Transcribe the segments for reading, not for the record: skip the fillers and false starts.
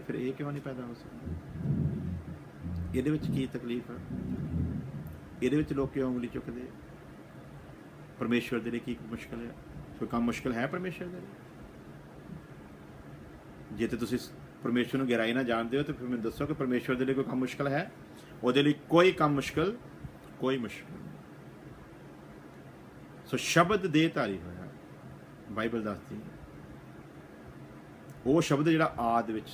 फिर ये क्यों नहीं पैदा हो सकता? ਇਹਦੇ ਵਿੱਚ ਕੀ ਤਕਲੀਫ ਹੈ? ਇਹਦੇ ਵਿੱਚ ਲੋਕ ਕਿਉਂ ਉਂਗਲੀ ਚੁੱਕਦੇ? ਪਰਮੇਸ਼ਵਰ ਦੇ ਲਈ ਕੀ ਮੁਸ਼ਕਲ ਹੈ? ਕੋਈ ਕੰਮ ਮੁਸ਼ਕਲ ਹੈ ਪਰਮੇਸ਼ਵਰ ਦੇ ਲਈ? ਜੇ ਤੇ ਤੁਸੀਂ ਪਰਮੇਸ਼ਵਰ ਨੂੰ ਗਹਿਰਾਈ ਨਾਲ ਜਾਣਦੇ ਹੋ ਤਾਂ ਫਿਰ ਮੈਨੂੰ ਦੱਸੋ ਕਿ ਪਰਮੇਸ਼ਵਰ ਦੇ ਲਈ ਕੋਈ ਕੰਮ ਮੁਸ਼ਕਲ ਹੈ? ਉਹਦੇ ਲਈ ਕੋਈ ਕੰਮ ਮੁਸ਼ਕਲ, ਕੋਈ ਮੁਸ਼ਕਲ ਨਹੀਂ। ਸੋ ਸ਼ਬਦ ਦੇਹਧਾਰੀ ਹੋਇਆ, ਬਾਈਬਲ ਦੱਸਦੀ ਹੈ। ਉਹ ਸ਼ਬਦ ਜਿਹੜਾ ਆਦਿ ਵਿੱਚ,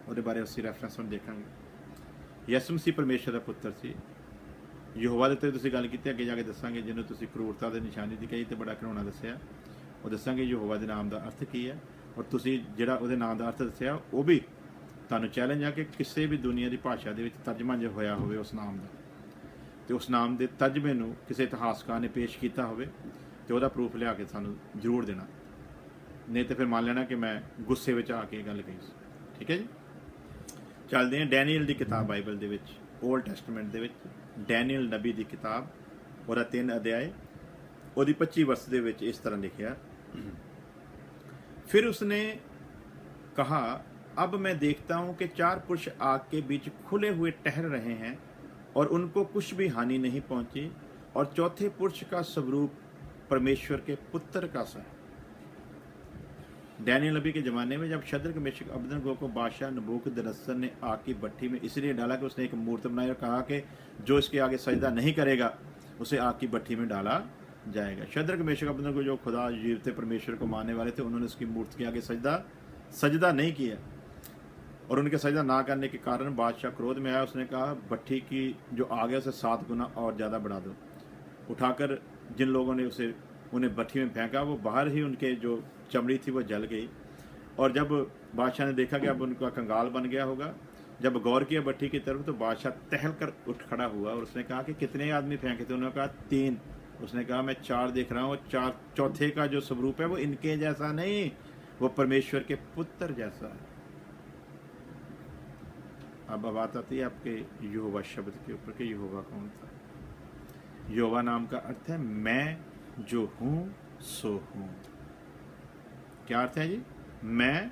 ਉਹਦੇ ਬਾਰੇ ਅਸੀਂ ਰੈਫਰੈਂਸ ਹੁਣ ਦੇਖਾਂਗੇ। ਯਿਸੂ ਮਸੀਹ ਪਰਮੇਸ਼ਰ ਦਾ ਪੁੱਤਰ ਸੀ। ਯਹੋਵਾ ਦੇ ਉੱਤੇ ਤੁਸੀਂ ਗੱਲ ਕੀਤੀ, ਅੱਗੇ ਜਾ ਕੇ ਦੱਸਾਂਗੇ। ਜਿਹਨੂੰ ਤੁਸੀਂ ਕਰੂਰਤਾ ਦੇ ਨਿਸ਼ਾਨੀ ਦੀ ਕਹੀ ਤੇ ਬੜਾ ਘਿਨਾਉਣਾ ਦੱਸਿਆ, ਉਹ ਦੱਸਾਂਗੇ ਯਹੋਵਾ ਦੇ ਨਾਮ ਦਾ ਅਰਥ ਕੀ ਹੈ। ਔਰ ਤੁਸੀਂ ਜਿਹੜਾ ਉਹਦੇ ਨਾਮ ਦਾ ਅਰਥ ਦੱਸਿਆ, ਉਹ ਵੀ ਤੁਹਾਨੂੰ ਚੈਲੰਜ ਆ ਕਿ ਕਿਸੇ ਵੀ ਦੁਨੀਆ ਦੀ ਭਾਸ਼ਾ ਦੇ ਵਿੱਚ ਤਰਜਮਾ ਜੇ ਹੋਇਆ ਹੋਵੇ ਉਸ ਨਾਮ ਦਾ, ਤੇ ਉਸ ਨਾਮ ਦੇ ਤਰਜਮੇ ਨੂੰ ਕਿਸੇ ਇਤਿਹਾਸਕਾਰ ਨੇ ਪੇਸ਼ ਕੀਤਾ ਹੋਵੇ ਤੇ ਉਹਦਾ ਪ੍ਰੂਫ ਲਿਆ ਕੇ ਸਾਨੂੰ ਜ਼ਰੂਰ ਦੇਣਾ। ਨਹੀਂ ਤੇ ਫਿਰ ਮੰਨ ਲੈਣਾ ਕਿ ਮੈਂ ਗੁੱਸੇ ਵਿੱਚ ਆ ਕੇ ਗੱਲ ਕਹੀ ਸੀ। ਠੀਕ ਹੈ ਜੀ, ਚੱਲਦੇ ਹਾਂ ਡੈਨੀਅਲ ਦੀ ਕਿਤਾਬ ਬਾਈਬਲ ਦੇ ਵਿੱਚ, ਓਲਡ ਟੈਸਟਮੈਂਟ ਦੇ ਵਿੱਚ ਡੈਨੀਅਲ ਨਬੀ ਦੀ ਕਿਤਾਬ, ਉਹਦਾ 3 ਅਧਿਆਏ, ਉਹਦੀ 25 ਵਰਸ ਦੇ ਵਿੱਚ ਇਸ ਤਰ੍ਹਾਂ ਲਿਖਿਆ। फिर उसने कहा, अब मैं देखता हूं कि 4 पुरुष आग के बीच खुले हुए टहल रहे हैं और उनको कुछ भी हानि नहीं पहुंची, और चौथे पुरुष का स्वरूप परमेश्वर के पुत्र का सा है। डैनियल नबी के ज़माने में जब शद्रक मेशक अबेदनगो को बादशाह नबूकदनेस्सर ने आग की भट्ठी में इसलिए डाला कि उसने एक मूर्त बनाई और कहा कि जो इसके आगे सजदा नहीं करेगा उसे आग की भट्ठी में डाला जाएगा। शद्रक मेशक अबेदनगो जो खुदा जीवते परमेश्वर को मानने वाले थे, उन्होंने उसकी मूर्ति के आगे सजदा नहीं किया, और उनके सजदा ना करने के कारण बादशाह क्रोध में आया। उसने कहा, भट्ठी की जो आग है उसे 7 गुना और ज़्यादा बढ़ा दो। उठाकर जिन लोगों ने उन्हें भट्ठी में फेंका, वो बाहर ही उनके जो चमड़ी थी वो जल गई। और जब बादशाह ने देखा कि अब उनका कंगाल बन गया होगा, जब गौर किया भट्ठी की तरफ, तो बादशाह टहल कर उठ खड़ा हुआ और उसने कहा कि कितने आदमी फेंके थे? उन्होंने कहा 3। उसने कहा, मैं 4 देख रहा हूँ, 4 चौथे का जो स्वरूप है वो इनके जैसा नहीं, वो परमेश्वर के पुत्र जैसा है। अब बात आती है आपके यहोवा शब्द के ऊपर कि यहोवा कौन था। यहोवा नाम का अर्थ है मैं जो हूँ सो हूँ। क्या अर्थ है जी? मैं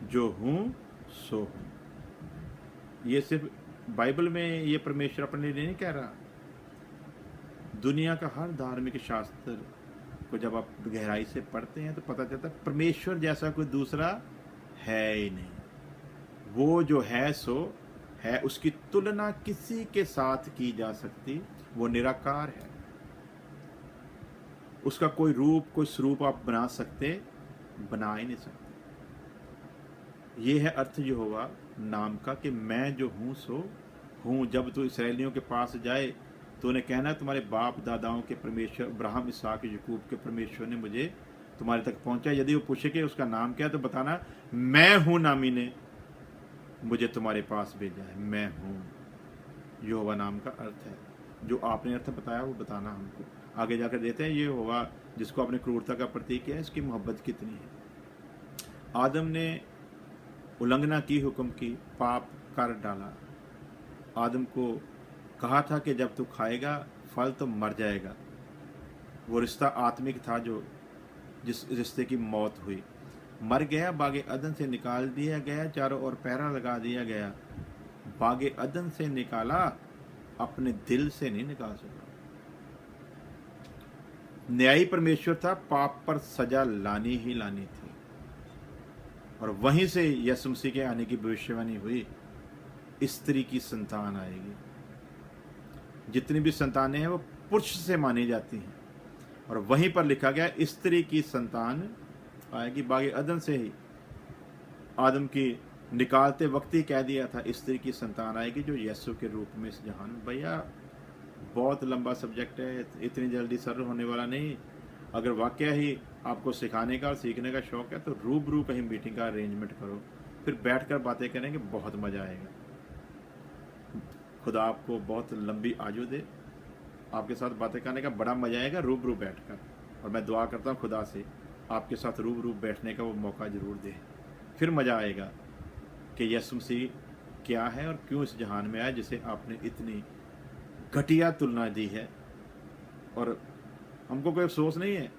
जो हूँ सो हूँ। ये सिर्फ बाइबल में ये परमेश्वर अपने लिए नहीं कह रहा। दुनिया का हर धार्मिक शास्त्र को जब आप गहराई से पढ़ते हैं तो पता चलता है परमेश्वर जैसा कोई दूसरा है ही नहीं। वो जो है सो है, उसकी तुलना किसी के साथ की जा सकती, वो निराकार है। उसका कोई रूप कोई स्वरूप आप बना बना ही नहीं सकते। ये है अर्थ यहोवा नाम का कि मैं जो हूँ सो हूँ। जब तू इसराइलियों के पास जाए तो उन्हें कहना, तुम्हारे बाप दादाओं के परमेश्वर अब्राहम इसहाक याकूब के परमेश्वर ने मुझे तुम्हारे तक पहुंचा। यदि वो पूछे कि उसका नाम क्या है तो बताना, मैं हूं नामी ने मुझे तुम्हारे पास भेजा है। मैं हूं यहोवा नाम का अर्थ है। जो आपने अर्थ बताया वो बताना हमको। आगे जाकर देते हैं, ये यहोवा जिसको आपने क्रूरता का प्रतीक किया, इसकी मोहब्बत कितनी है। आदम ने उल्लंघना की, हुक्म की, पाप कर डाला। आदम को कहा था कि जब तू खाएगा फल तो मर जाएगा। वो रिश्ता आत्मिक था जो जिस रिश्ते की मौत हुई, मर गया। बागे अदन से निकाल दिया गया, चारों ओर पहरा लगा दिया गया। बागे अदन से निकाला, अपने दिल से नहीं निकाल सका। न्यायी परमेश्वर था, पाप पर सजा लानी ही लानी थी। और वहीं से यीशु मसीह के आने की भविष्यवाणी हुई, स्त्री की संतान आएगी। जितनी भी संतानें हैं वो पुरुष से मानी जाती हैं, और वहीं पर लिखा गया स्त्री की संतान आएगी। बागे अदन से ही आदम की निकालते वक्त ही कह दिया था स्त्री की संतान आएगी जो यीशु के रूप में इस जहान। भैया बहुत लंबा सब्जेक्ट है, इतनी जल्दी सरल होने वाला नहीं। अगर वाकया ही आपको सिखाने का और सीखने का शौक है तो रूबरू कहीं मीटिंग का अरेंजमेंट करो, फिर बैठकर बातें करेंगे, बहुत मज़ा आएगा। खुदा आपको बहुत लंबी आयु दे, आपके साथ बातें करने का बड़ा मज़ा आएगा रूबरू बैठकर। और मैं दुआ करता हूँ खुदा से आपके साथ रूबरू बैठने का वो मौका ज़रूर दे, फिर मज़ा आएगा कि यीशु मसीह क्या है और क्यों इस जहान में आया, जिसे आपने इतनी घटिया तुलना दी है। और हमको कोई अफसोस नहीं है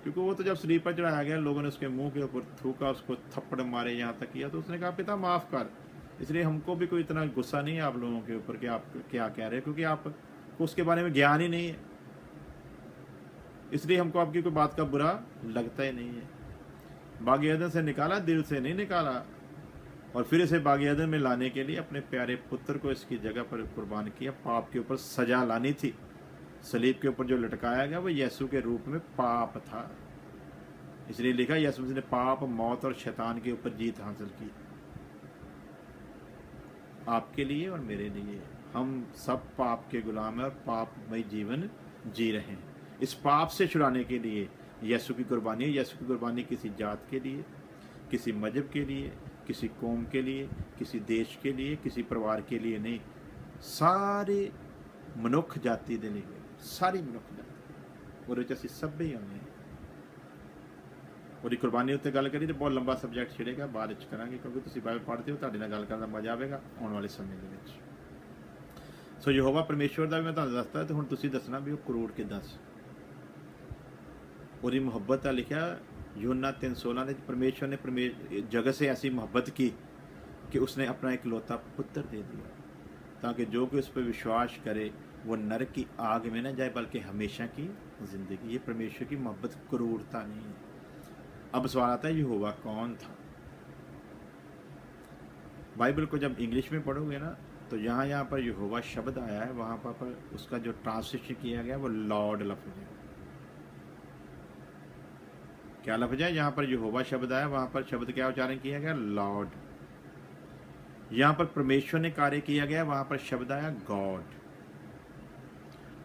क्योंकि वो तो जब सलीब पर चढ़ाया गया, लोगों ने उसके मुंह के ऊपर थूका, उसको थप्पड़ मारे, यहाँ तक किया, तो उसने कहा पिता माफ़ कर। इसलिए हमको भी कोई इतना गुस्सा नहीं है आप लोगों के ऊपर कि आप क्या कह रहे हैं, क्योंकि आपको उसके बारे में ज्ञान ही नहीं है, इसलिए हमको आपकी कोई बात का बुरा लगता ही नहीं है। बाग एदन से निकाला, दिल से नहीं निकाला। और फिर इसे बाग एदन में लाने के लिए अपने प्यारे पुत्र को इसकी जगह पर कुर्बान किया। पाप के ऊपर सजा लानी थी। सलीब के ऊपर जो लटकाया गया वो यीशु के रूप में पाप था। इसलिए लिखा यीशु मसीह ने पाप, मौत और शैतान के ऊपर जीत हासिल की, आपके लिए और मेरे लिए। हम सब पाप के गुलाम हैं और पापमय जीवन जी रहे हैं। इस पाप से छुड़ाने के लिए यीशु की कुर्बानी है। यीशु की कुर्बानी किसी जात के लिए, किसी मजहब के लिए, किसी कौम के लिए, किसी देश के लिए, किसी परिवार के लिए नहीं, सारे मनुख जाति दे लिए, सारी मनुख जाति और ਅਸੀਂ ਸਭੇ ਹੀ ਆਉਂਦੇ ਉਹਦੀ ਕੁਰਬਾਨੀ ਉੱਤੇ ਗੱਲ ਕਰੀ ਤੇ ਬਹੁਤ ਲੰਬਾ ਸਬਜੈਕਟ ਛਿੜੇਗਾ, ਬਾਅਦ ਵਿੱਚ ਕਰਾਂਗੇ, ਕਿਉਂਕਿ ਤੁਸੀਂ ਬਾਈਬਲ ਪੜ੍ਹਦੇ ਹੋ, ਤੁਹਾਡੇ ਨਾਲ ਗੱਲ ਕਰਨ ਦਾ ਮਜ਼ਾ ਆਵੇਗਾ ਆਉਣ ਵਾਲੇ ਸਮੇਂ ਦੇ ਵਿੱਚ। ਸੋ ਯਹੋਵਾ ਪਰਮੇਸ਼ਵਰ ਦਾ ਵੀ ਮੈਂ ਤੁਹਾਨੂੰ ਦੱਸਦਾ, ਤੇ ਹੁਣ ਤੁਸੀਂ ਦੱਸਣਾ ਵੀ ਉਹ ਕਰੋੜ ਕਿੱਦਾਂ ਸੀ। ਉਹਦੀ ਮੁਹੱਬਤ ਦਾ ਲਿਖਿਆ यूहन्ना 3:16 में, परमेश्वर ने जगत से ऐसी मोहब्बत की कि उसने अपना इकलौता पुत्र दे दिया, ताकि जो कोई उस पर विश्वास करे वो नरक की आग में न जाए, बल्कि हमेशा की जिंदगी। ये परमेश्वर की मोहब्बत क्रूरता नहीं है। अब सवाल आता है यहोवा कौन था। बाइबल को जब इंग्लिश में पढ़ोगे ना, तो यहाँ पर यहोवा शब्द आया है, वहाँ पर उसका जो ट्रांसलेशन किया गया वो लॉर्ड लफ्ज़ है। क्या लफ्ज़ है? यहाँ पर यहोवा शब्द आया, वहाँ पर शब्द क्या उच्चारण किया गया? लॉर्ड। यहाँ पर परमेश्वर ने कार्य किया गया, वहाँ पर शब्द आया गॉड।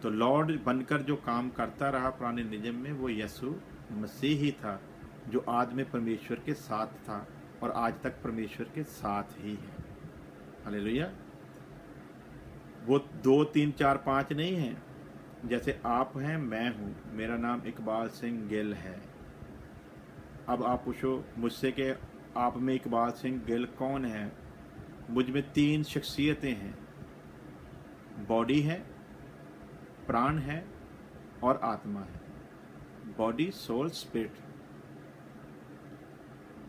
तो लॉर्ड बनकर जो काम करता रहा पुराने नियम में, वो यीशु मसीह ही था, जो आदि में परमेश्वर के साथ था और आज तक परमेश्वर के साथ ही है। हालेलुया। वो 2, 3, 4, 5 नहीं है। जैसे आप हैं, मैं हूँ, मेरा नाम इकबाल सिंह गिल है। अब आप पूछो मुझसे कि आप में इकबाल सिंह गिल कौन है? मुझ में 3 शख्सियतें हैं, बॉडी है, प्राण है और आत्मा है। बॉडी, सोल, स्पिरिट,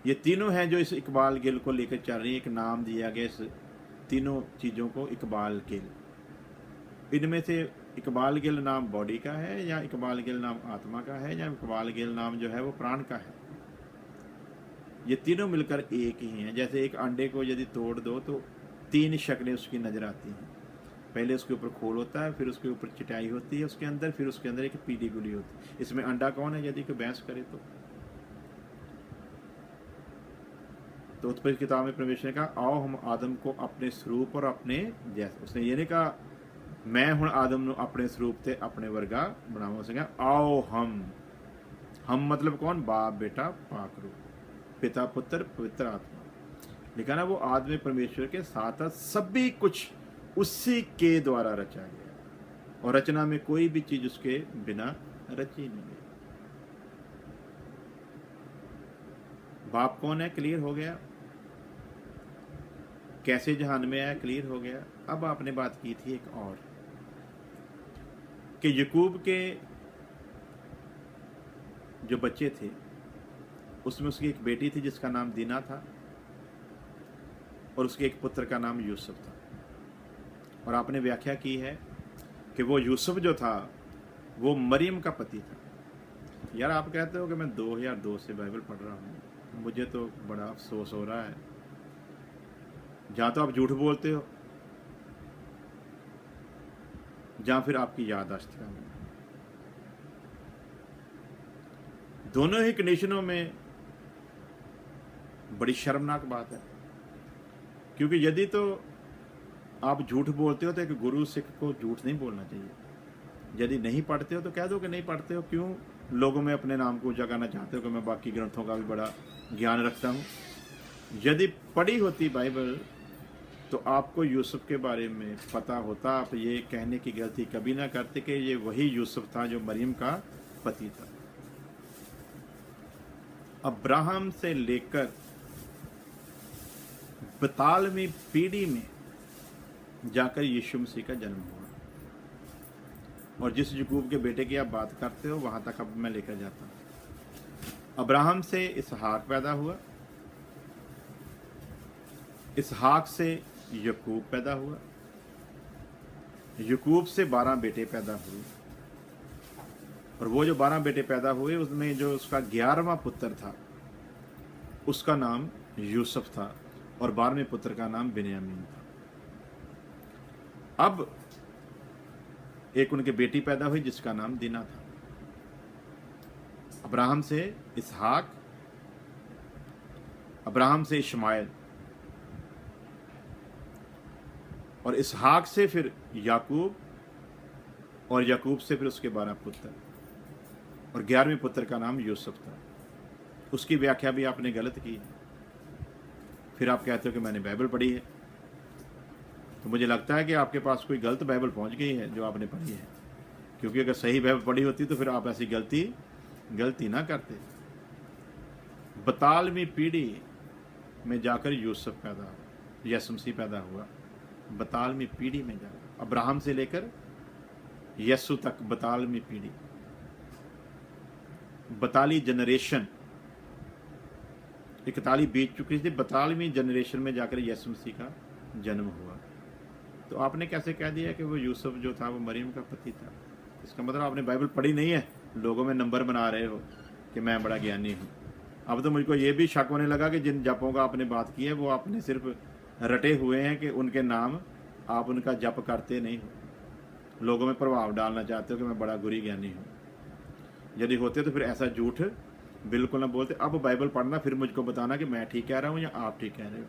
ये तीनों हैं जो इस इकबाल गिल को लेकर चल रही है। एक नाम दिया गया इस तीनों चीज़ों को, इकबाल गिल। इनमें से इकबाल गिल नाम बॉडी का है, या इकबाल गिल नाम आत्मा का है, या इकबाल गिल नाम जो है वो प्राण का है। ये तीनों मिलकर एक ही हैं। जैसे एक अंडे को यदि तोड़ दो तो 3 शक्लें उसकी नज़र आती हैं। पहले उसके ऊपर खोल होता है, फिर उसके ऊपर चिटाई होती है उसके अंदर, फिर उसके अंदर एक पीली गुली होती है। इसमें अंडा कौन है यदि कोई बहस करे तो उत्पत्ति किताब में परमेश्वर ने कहा आओ हम आदम को अपने स्वरूप और अपने जैसे, उसने ये नहीं कहा मैं हुण आदम नूं अपने स्वरूप से अपने वर्गा बनावां। उसने कहा आओ हम मतलब कौन? बाप, बेटा, पाक रूप, पिता, पुत्र, पवित्र आत्मा। लिखा ना वो आदमी परमेश्वर के साथ सभी कुछ उसी के द्वारा रचा गया, और रचना में कोई भी चीज उसके बिना रची नहीं है। बाप कौन है? क्लियर हो गया। कैसे जहान में आया? क्लियर हो गया। अब आपने बात की थी एक और, कि यकूब के जो बच्चे थे उसमें उसकी एक बेटी थी जिसका नाम दीना था, और उसके एक पुत्र का नाम यूसुफ था। और आपने व्याख्या की है कि वो यूसुफ जो था वो मरियम का पति था। यार आप कहते हो कि मैं 2002 से बाइबल पढ़ रहा हूँ, मुझे तो बड़ा अफसोस हो रहा है। जहाँ तो आप झूठ बोलते हो, जहाँ फिर आपकी याददाश्त कम है। दोनों ही कंडीशनों में बड़ी शर्मनाक बात है, क्योंकि यदि तो आप झूठ बोलते हो तो एक गुरु सिख को झूठ नहीं बोलना चाहिए। यदि नहीं पढ़ते हो तो कह दो कि नहीं पढ़ते हो। क्यों लोगों में अपने नाम को जगाना चाहते हो कि मैं बाकी ग्रंथों का भी बड़ा ज्ञान रखता हूँ? यदि पढ़ी होती बाइबल तो आपको यूसुफ के बारे में पता होता, आप ये कहने की गलती कभी ना करते कि ये वही यूसुफ था जो मरियम का पति था। अब्राहम से लेकर 42वीं पीढ़ी में जाकर यीशु मसीह का जन्म हुआ, और जिस यकूब के बेटे की आप बात करते हो वहां तक अब मैं लेकर जाता हूँ। अब्राहम से इसहाक पैदा हुआ, इसहाक से यकूब पैदा हुआ, यकूब से 12 बेटे पैदा हुए, और वो जो 12 बेटे पैदा हुए उसमें जो उसका 11वां पुत्र था उसका नाम यूसुफ था, और 12वें पुत्र का नाम बिन्यामीन था। अब एक उनके बेटी पैदा हुई जिसका नाम दीना था। अब्राहम से इसहाक, अब्राहम से इश्माइल, और इसहाक से फिर याकूब, और याकूब से फिर उसके 12 पुत्र, और 11वें पुत्र का नाम यूसुफ था। उसकी व्याख्या भी आपने गलत की है। फिर आप कहते हो कि मैंने बाइबल पढ़ी है। तो मुझे लगता है कि आपके पास कोई गलत बाइबल पहुंच गई है जो आपने पढ़ी है, क्योंकि अगर सही बाइबल पढ़ी होती तो फिर आप ऐसी गलती ना करते। 42वीं पीढ़ी में जाकर यूसुफ पैदा हुआ, यीशु मसीह पैदा हुआ। 42वीं पीढ़ी में जाकर, अब्राहम से लेकर यीशु तक 42वीं पीढ़ी, 42 जनरेशन, 41 बीत चुकी थी। 42वीं जनरेशन में जाकर यीशु मसीह का जन्म हुआ। तो आपने कैसे कह दिया कि वो यूसुफ जो था वो मरियम का पति था? इसका मतलब आपने बाइबल पढ़ी नहीं है, लोगों में नंबर बना रहे हो कि मैं बड़ा ज्ञानी हूँ। अब तो मुझको ये भी शक होने लगा कि जिन जपों का आपने बात की है वो आपने सिर्फ रटे हुए हैं कि उनके नाम आप उनका जप करते नहीं हो, लोगों में प्रभाव डालना चाहते हो कि मैं बड़ा गुरी ज्ञानी हूँ। यदि होते तो फिर ऐसा झूठ बिल्कुल ना बोलते। अब बाइबल पढ़ना फिर मुझको बताना कि मैं ठीक कह रहा हूँ या आप ठीक कह रहे हो।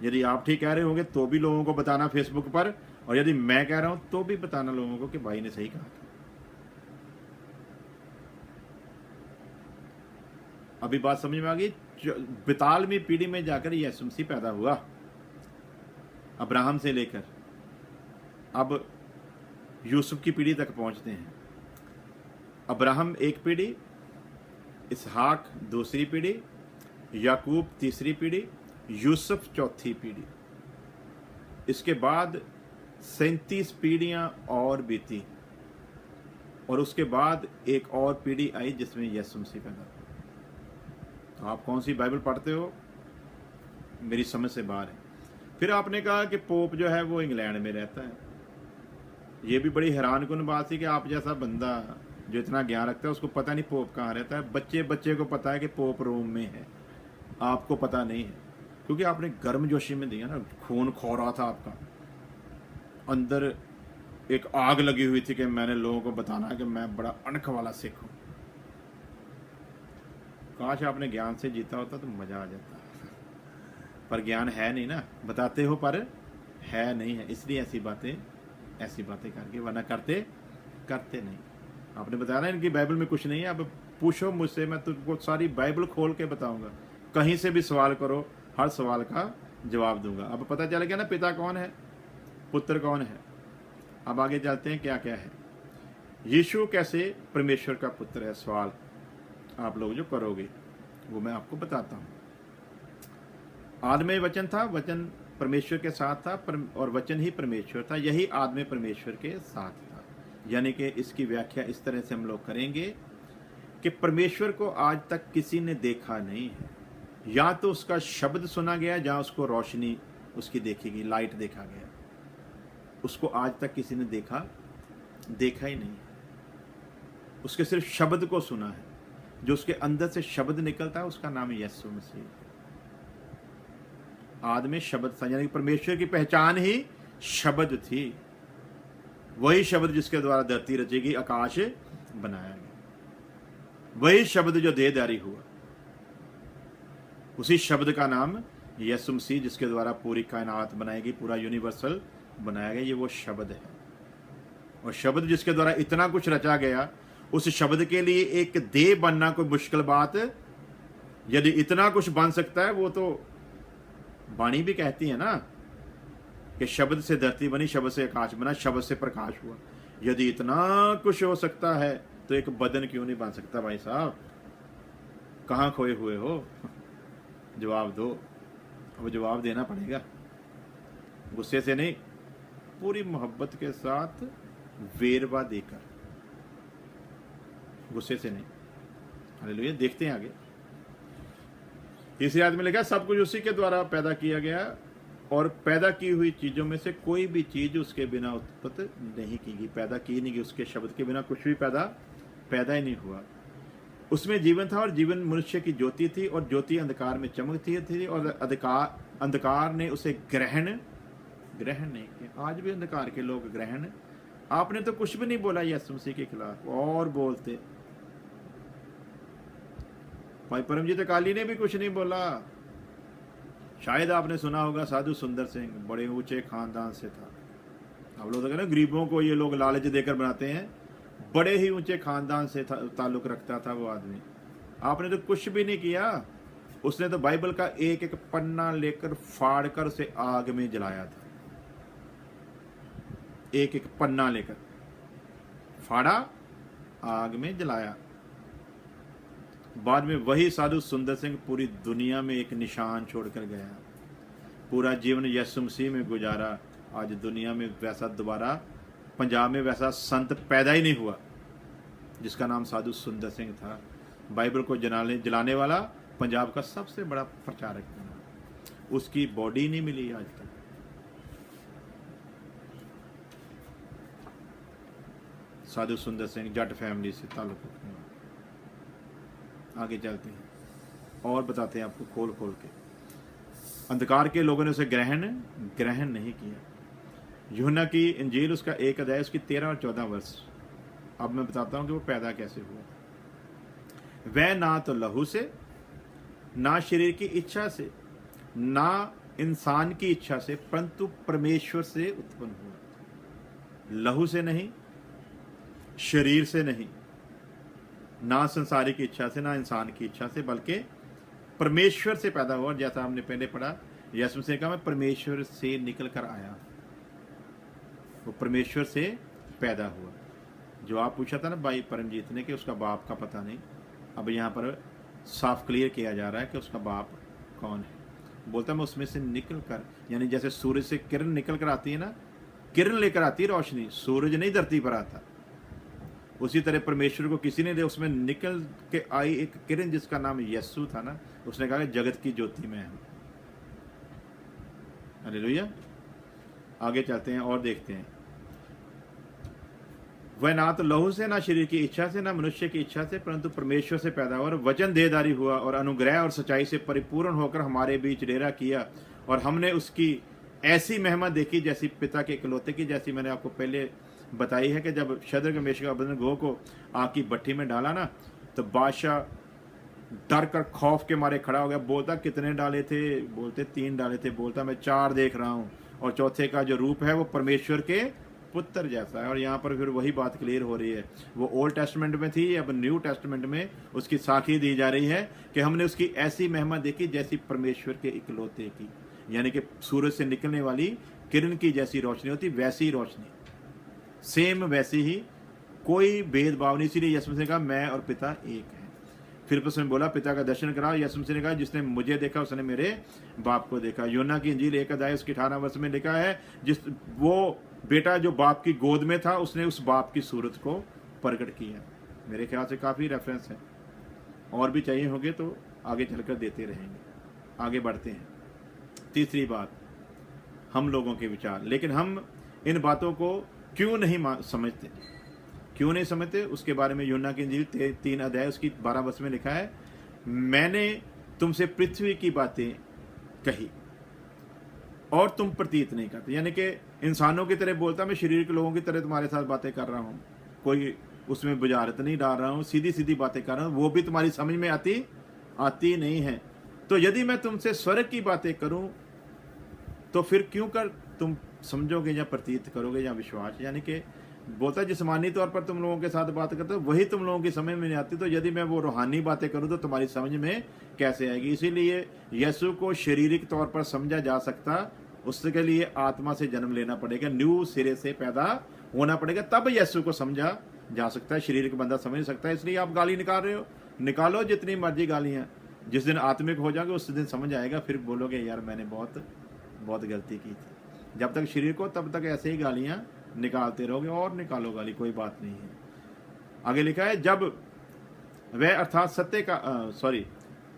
यदि आप ठीक कह रहे होंगे तो भी लोगों को बताना फेसबुक पर, और यदि मैं कह रहा हूं तो भी बताना लोगों को कि भाई ने सही कहा था। अभी बात समझ में आ गई? 42वीं पीढ़ी में जाकर यीशु मसीह पैदा हुआ, अब्राहम से लेकर अब यूसुफ की पीढ़ी तक पहुंचते हैं। अब्राहम एक पीढ़ी, इसहाक दूसरी पीढ़ी, याकूब तीसरी पीढ़ी, यूसुफ चौथी पीढ़ी। इसके बाद 37 पीढ़ियां और बीती, और उसके बाद एक और पीढ़ी आई जिसमें यीशु मसीह पैदा हुआ। तो आप कौन सी बाइबल पढ़ते हो मेरी समझ से बाहर है। फिर आपने कहा कि पोप जो है वो इंग्लैंड में रहता है। ये भी बड़ी हैरानकुन बात थी कि आप जैसा बंदा जो इतना ज्ञान रखता है उसको पता नहीं पोप कहाँ रहता है। बच्चे बच्चे को पता है कि पोप रोम में है, आपको पता नहीं है, क्योंकि आपने गर्मजोशी में दिया ना, खून खो रहा था आपका, अंदर एक आग लगी हुई थी कि मैंने लोगों को बताना है कि मैं बड़ा अणख वाला सिख हूं। काश आपने ज्ञान से जीता होता तो मजा आ जाता, पर ज्ञान है नहीं ना, बताते हो पर है नहीं है, इसलिए ऐसी बातें करके, वरना करते नहीं। आपने बताया ना इनकी बाइबल में कुछ नहीं है। अब पूछो मुझसे, मैं तुमको सारी बाइबल खोल के बताऊंगा, कहीं से भी सवाल करो, हर सवाल का जवाब दूंगा। अब पता चल गया ना पिता कौन है, पुत्र कौन है। अब आगे चलते हैं क्या क्या है। यीशु कैसे परमेश्वर का पुत्र है, सवाल आप लोग जो करोगे वो मैं आपको बताता हूं। आदि में वचन था, वचन परमेश्वर के साथ था, और वचन ही परमेश्वर था, यही आदि में परमेश्वर के साथ था। यानी कि इसकी व्याख्या इस तरह से हम लोग करेंगे कि परमेश्वर को आज तक किसी ने देखा नहीं है, या तो उसका शब्द सुना गया, जहां उसको रोशनी उसकी देखी गई, लाइट देखा गया, उसको आज तक किसी ने देखा ही नहीं। उसके सिर्फ शब्द को सुना है, जो उसके अंदर से शब्द निकलता है उसका नाम यीशु मसीह। आदि में शब्द था, यानी परमेश्वर की पहचान ही शब्द थी। वही शब्द जिसके द्वारा धरती रची गई, आकाश बनाया गया, वही शब्द जो देहधारी हुआ, उसी शब्द का नाम यीशु मसीह, जिसके द्वारा पूरी कायनात बनाएगी, पूरा यूनिवर्सल बनाया गया, ये वो शब्द है। और शब्द जिसके द्वारा इतना कुछ रचा गया, उस शब्द के लिए एक देह बनना कोई मुश्किल बात। यदि इतना कुछ बन सकता है, वो तो वाणी भी कहती है ना कि शब्द से धरती बनी, शब्द से आकाश बना, शब्द से प्रकाश हुआ। यदि इतना कुछ हो सकता है तो एक बदन क्यों नहीं बन सकता? भाई साहब कहाँ खोए हुए हो? जवाब दो। अब जवाब देना पड़ेगा, गुस्से से नहीं, पूरी मोहब्बत के साथ वेरवा देकर, गुस्से से नहीं। हालेलुया। देखते हैं आगे। तीसरी आयत में लिखा सब कुछ उसी के द्वारा पैदा किया गया और पैदा की हुई चीज़ों में से कोई भी चीज़ उसके बिना उत्पत्ति नहीं की गई, पैदा की नहीं गई। उसके शब्द के बिना कुछ भी पैदा ही नहीं हुआ। उसमें जीवन था और जीवन मनुष्य की ज्योति थी और ज्योति अंधकार में चमकती थी और अंधकार ने उसे ग्रहण नहीं किया। आज भी अंधकार के लोग ग्रहण, आपने तो कुछ भी नहीं बोला यीशु मसीह के खिलाफ, और बोलते। भाई परमजीत अकाली ने भी कुछ नहीं बोला। शायद आपने सुना होगा साधु सुंदर सिंह बड़े ऊंचे खानदान से था। आप लोग कहते हैं गरीबों को ये लोग लालच देकर बनाते हैं, बड़े ही ऊंचे खानदान से ताल्लुक रखता था वो आदमी। आपने तो कुछ भी नहीं किया। उसने तो बाइबल का एक एक पन्ना लेकर फाड़ कर उसे आग में जलाया था। एक एक पन्ना लेकर फाड़ा, आग में जलाया। बाद में वही साधु सुंदर सिंह पूरी दुनिया में एक निशान छोड़कर गया। पूरा जीवन यीशु मसीह में गुजारा। आज दुनिया में वैसा दोबारा पंजाब में वैसा संत पैदा ही नहीं हुआ जिसका नाम साधु सुंदर सिंह था। बाइबल को जलाने वाला पंजाब का सबसे बड़ा प्रचारक था। उसकी बॉडी नहीं मिली आज तक। साधु सुंदर सिंह जट फैमिली से ताल्लुक रखने वाला। आगे चलते हैं और बताते हैं आपको खोल खोल के। अंधकार के लोगों ने उसे ग्रहण नहीं किया। यूहन्ना की इंजील उसका 1 अध्याय उसकी 13 और 14 वर्ष। अब मैं बताता हूं कि वो पैदा कैसे हुआ। वह ना तो लहू से, ना शरीर की इच्छा से, ना इंसान की इच्छा से, परंतु परमेश्वर से उत्पन्न हुआ। लहू से नहीं, शरीर से नहीं, ना संसारिक इच्छा से, ना इंसान की इच्छा से, बल्कि परमेश्वर से पैदा हुआ। जैसा हमने पहले पढ़ा, यीशु मसीह कहा मैं परमेश्वर से निकल कर आया। वो परमेश्वर से पैदा हुआ। जो आप पूछा था ना भाई परमजीत ने कि उसका बाप का पता नहीं, अब यहाँ पर साफ क्लियर किया जा रहा है कि उसका बाप कौन है। बोलता मैं उसमें से निकल कर, यानी जैसे सूरज से किरण निकल कर आती है ना, किरण लेकर आती है रोशनी, सूरज नहीं धरती पर आता। उसी तरह परमेश्वर को किसी ने उसमें निकल के आई एक किरण जिसका नाम यीशु था ना, उसने कहा कि जगत की ज्योति में हूं। हालेलुया। आगे चलते हैं और देखते हैं। वह ना तो लहू से, ना शरीर की इच्छा से, ना मनुष्य की इच्छा से, परंतु परमेश्वर से पैदा हुआ और वचन देहधारी हुआ और अनुग्रह और सच्चाई से परिपूर्ण होकर हमारे बीच डेरा किया। और हमने उसकी ऐसी महिमा देखी जैसी पिता के इकलौते की, जैसी मैंने आपको पहले बताई है कि जब शद्रक मेशक अबेदनगो को आग की भट्टी में डाला ना, तो बादशाह डर कर खौफ के मारे खड़ा हो गया। बोलता कितने डाले थे? बोलते 3 डाले थे। बोलता मैं 4 देख रहा हूँ, और चौथे का जो रूप है वो परमेश्वर के पुत्र जैसा है। और यहाँ पर फिर वही बात क्लियर हो रही है। वो ओल्ड टेस्टमेंट में थी, अब न्यू टेस्टमेंट में उसकी साखी दी जा रही है कि हमने उसकी ऐसी महिमा देखी जैसी परमेश्वर के इकलौते की, यानी कि सूरज से निकलने वाली किरण की जैसी रोशनी होती, वैसी रोशनी, सेम वैसी ही, कोई भेदभाव नहीं। इसीलिए यीशु मसीह ने कहा मैं और पिता एक है। फिर उसने बोला पिता का दर्शन कराओ। यीशु मसीह ने कहा जिसने मुझे देखा उसने मेरे बाप को देखा। यूहन्ना की इंजील 1 अध्याय उसकी 18 वर्ष में लिखा है, जिस वो बेटा जो बाप की गोद में था उसने उस बाप की सूरत को प्रकट किया। मेरे ख्याल से काफ़ी रेफरेंस है, और भी चाहिए होंगे तो आगे चलकर देते रहेंगे। आगे बढ़ते हैं। तीसरी बात, हम लोगों के विचार। लेकिन हम इन बातों को क्यों नहीं समझते? क्यों नहीं समझते उसके बारे में यूहन्ना की इंजील 3 अध्याय उसकी 12 वर्ष में लिखा है, मैंने तुमसे पृथ्वी की बातें कही और तुम प्रतीत नहीं करते। यानी कि इंसानों की तरह बोलता, मैं शरीर के लोगों की तरह तुम्हारे साथ बातें कर रहा हूँ, कोई उसमें बुझारत नहीं डाल रहा हूँ, सीधी सीधी बातें कर रहा हूँ, वो भी तुम्हारी समझ में आती नहीं है। तो यदि मैं तुमसे स्वर्ग की बातें करूँ तो फिर क्यों कर तुम समझोगे या प्रतीत करोगे या विश्वास? यानी कि बोलता जिस्मानी तौर पर तुम लोगों के साथ बात करते हो वही तुम लोगों की समझ में नहीं आती, तो यदि मैं वो रूहानी बातें करूं तो तुम्हारी समझ में कैसे आएगी? इसीलिए यीशु को शारीरिक तौर पर समझा जा सकता, उसके लिए आत्मा से जन्म लेना पड़ेगा, न्यू सिरे से पैदा होना पड़ेगा, तब यीशु को समझा जा सकता है। शारीरिक बंदा समझ नहीं सकता। इसलिए आप गाली निकाल रहे हो, निकालो जितनी मर्जी गालियाँ। जिस दिन आत्मिक हो जाओगे उस दिन समझ आएगा, फिर बोलोगे यार मैंने बहुत गलती की थी। जब तक शरीर को तब तक ऐसे ही गालियाँ निकालते रहोगे, और निकालो गाली, कोई बात नहीं है। आगे लिखा है जब वह अर्थात सत्य का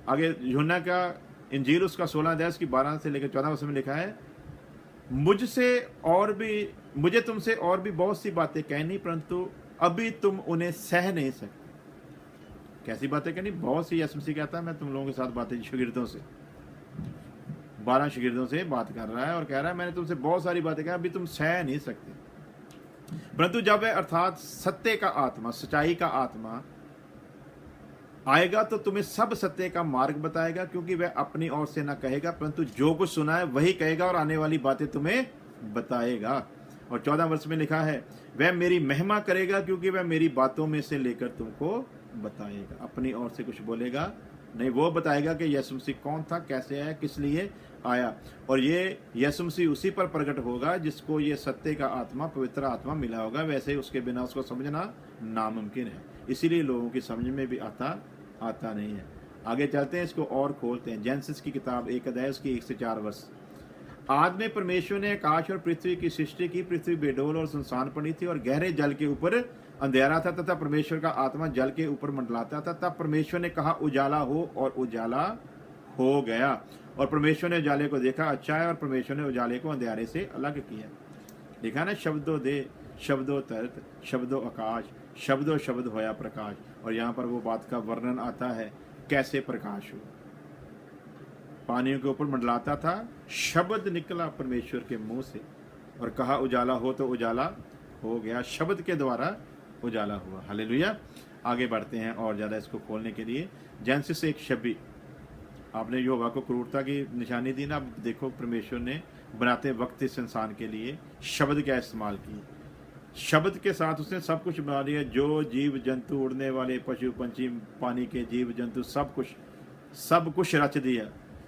आगे यूहन्ना का इंजील उसका 16 अध्याय की 12 से लेकर 14 वर्ष में लिखा है, मुझे तुमसे और भी बहुत सी बातें कहनी, परंतु अभी तुम उन्हें सह नहीं सकते। कैसी बातें कहनी? बहुत सी। यीशु मसीह कहता है मैं तुम लोगों के साथ बातें, शागिर्दों से, 12 शागिर्दों से बात कर रहा है और कह रहा है मैंने तुमसे बहुत सारी बातें कहा, अभी तुम सह नहीं सकते। परंतु जब वह अर्थात सत्य का आत्मा, सच्चाई का आत्मा आएगा तो तुम्हें सब सत्य का मार्ग बताएगा, क्योंकि वह अपनी ओर से ना कहेगा, परंतु जो कुछ सुना है वही कहेगा और आने वाली बातें तुम्हें बताएगा। और 14 वर्ष में लिखा है, वह मेरी महिमा करेगा, क्योंकि वह मेरी बातों में से लेकर तुमको बताएगा। अपनी ओर से कुछ बोलेगा नहीं, वो बताएगा कि यीशु मसीह कौन था, कैसे आया, किस लिए आया। और ये यीशु मसीह उसी पर प्रकट होगा जिसको ये सत्य का आत्मा, पवित्र आत्मा मिला होगा। वैसे ही उसके बिना उसको समझना नामुमकिन है, इसीलिए लोगों की समझ में भी आता नहीं है। आगे चलते हैं, इसको और खोलते हैं। जेनेसिस की किताब 1 अध्याय उसकी 1 से 4 वर्ष। आदि में परमेश्वर ने आकाश और पृथ्वी की सृष्टि की। पृथ्वी बेडोल और सुनसान पड़ी थी और गहरे जल के ऊपर अंधेरा था, तथा परमेश्वर का आत्मा जल के ऊपर मंडलाता था। तब परमेश्वर ने कहा उजाला हो, और उजाला हो गया। और परमेश्वर ने उजाले को देखा अच्छा है, और परमेश्वर ने उजाले को अंधेरे से अलग किया। लिखा ना, शब्दों दे, शब्दों तरत, शब्दों आकाश, शब्दों शब्द होया प्रकाश। और यहाँ पर वो बात का वर्णन आता है कैसे प्रकाश हो। पानियों के ऊपर मंडलाता था, शब्द निकला परमेश्वर के मुंह से और कहा उजाला हो, तो उजाला हो गया। शब्द के द्वारा उजाला हुआ। हालेलुया। आगे बढ़ते हैं और ज़्यादा इसको खोलने के लिए। जेनेसिस 1:26। आपने यहोवा को क्रूरता की निशानी दी ना, अब देखो परमेश्वर ने बनाते वक्त इस इंसान के लिए शब्द का इस्तेमाल की। शब्द के साथ उसने सब कुछ बना दिया, जो जीव जंतु, उड़ने वाले पशु पंछी, पानी के जीव जंतु, सब कुछ रच दिया।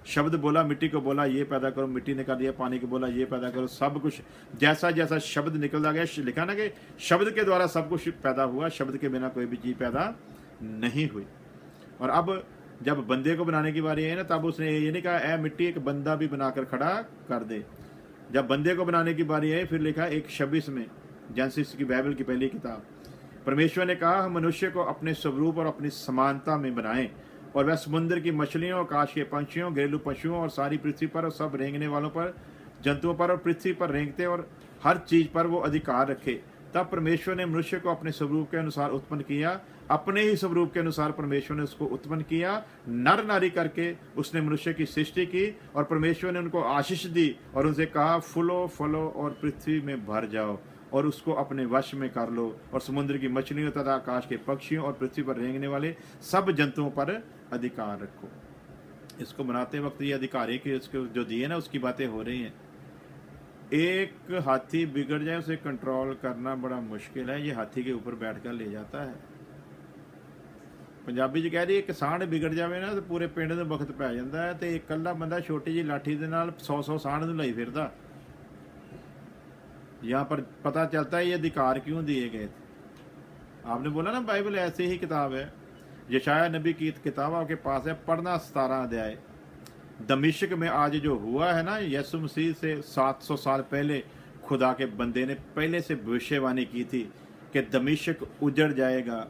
शब्द बोला, मिट्टी को बोला ये पैदा करो, मिट्टी ने कर दिया। पानी को बोला ये पैदा करो, सब कुछ जैसा जैसा शब्द निकलता गया। लिखा ना कि शब्द के द्वारा सब कुछ पैदा हुआ, शब्द के बिना कोई भी चीज पैदा नहीं हुई। और अब जब बंदे को बनाने की बारी है ना, तब उसने ये नहीं कहा ए मिट्टी एक बंदा भी बनाकर खड़ा कर दे। जब बंदे को बनाने की बारी है, फिर लिखा 1:26 में, जेनेसिस की बाइबल की पहली किताब, परमेश्वर ने कहा हम मनुष्य को अपने स्वरूप और अपनी समानता में बनाएं, और वह समुद्र की मछलियों, आकाश के पंछियों, घरेलू पशुओं और सारी पृथ्वी पर और सब रेंगने वालों पर, जंतुओं पर और पृथ्वी पर रेंगते और हर चीज पर वो अधिकार रखे। तब परमेश्वर ने मनुष्य को अपने स्वरूप के अनुसार उत्पन्न किया, अपने ही स्वरूप के अनुसार परमेश्वर ने उसको उत्पन्न किया, नर नारी करके उसने मनुष्य की सृष्टि की। और परमेश्वर ने उनको आशीष दी और उनसे कहा फूलो फलो और पृथ्वी में भर जाओ और उसको अपने वश में कर लो, और समुद्र की मछलियों तथा आकाश के पक्षियों और पृथ्वी पर रेंगने वाले सब जंतुओं पर अधिकार रखो। इसको बनाते वक्त ये अधिकारी कि उसको जो दिए ना, उसकी बातें हो रही हैं। एक हाथी बिगड़ जाए, उसे कंट्रोल करना बड़ा मुश्किल है। ये हाथी के ऊपर बैठकर ले जाता है। पंजाबी जी कह रही है कि सांड बिगड़ जाए ना तो पूरे पिंड में वक्त पै जाता है, तो एक कल्ला बंदा छोटी जी लाठी के नाल 100 सांड नूं लई फिरदा। यहाँ पर पता चलता है ये अधिकार क्यों दिए गए थे। आपने बोला ना बाइबल ऐसी ही किताब है, यशाया नबी की किताब आपके पास है, पढ़ना 17 अध्याय। दमिश्क में आज जो हुआ है ना, यीशु मसीह से 700 साल पहले खुदा के बंदे ने पहले से भविष्यवाणी की थी कि दमिश्क उजड़ जाएगा,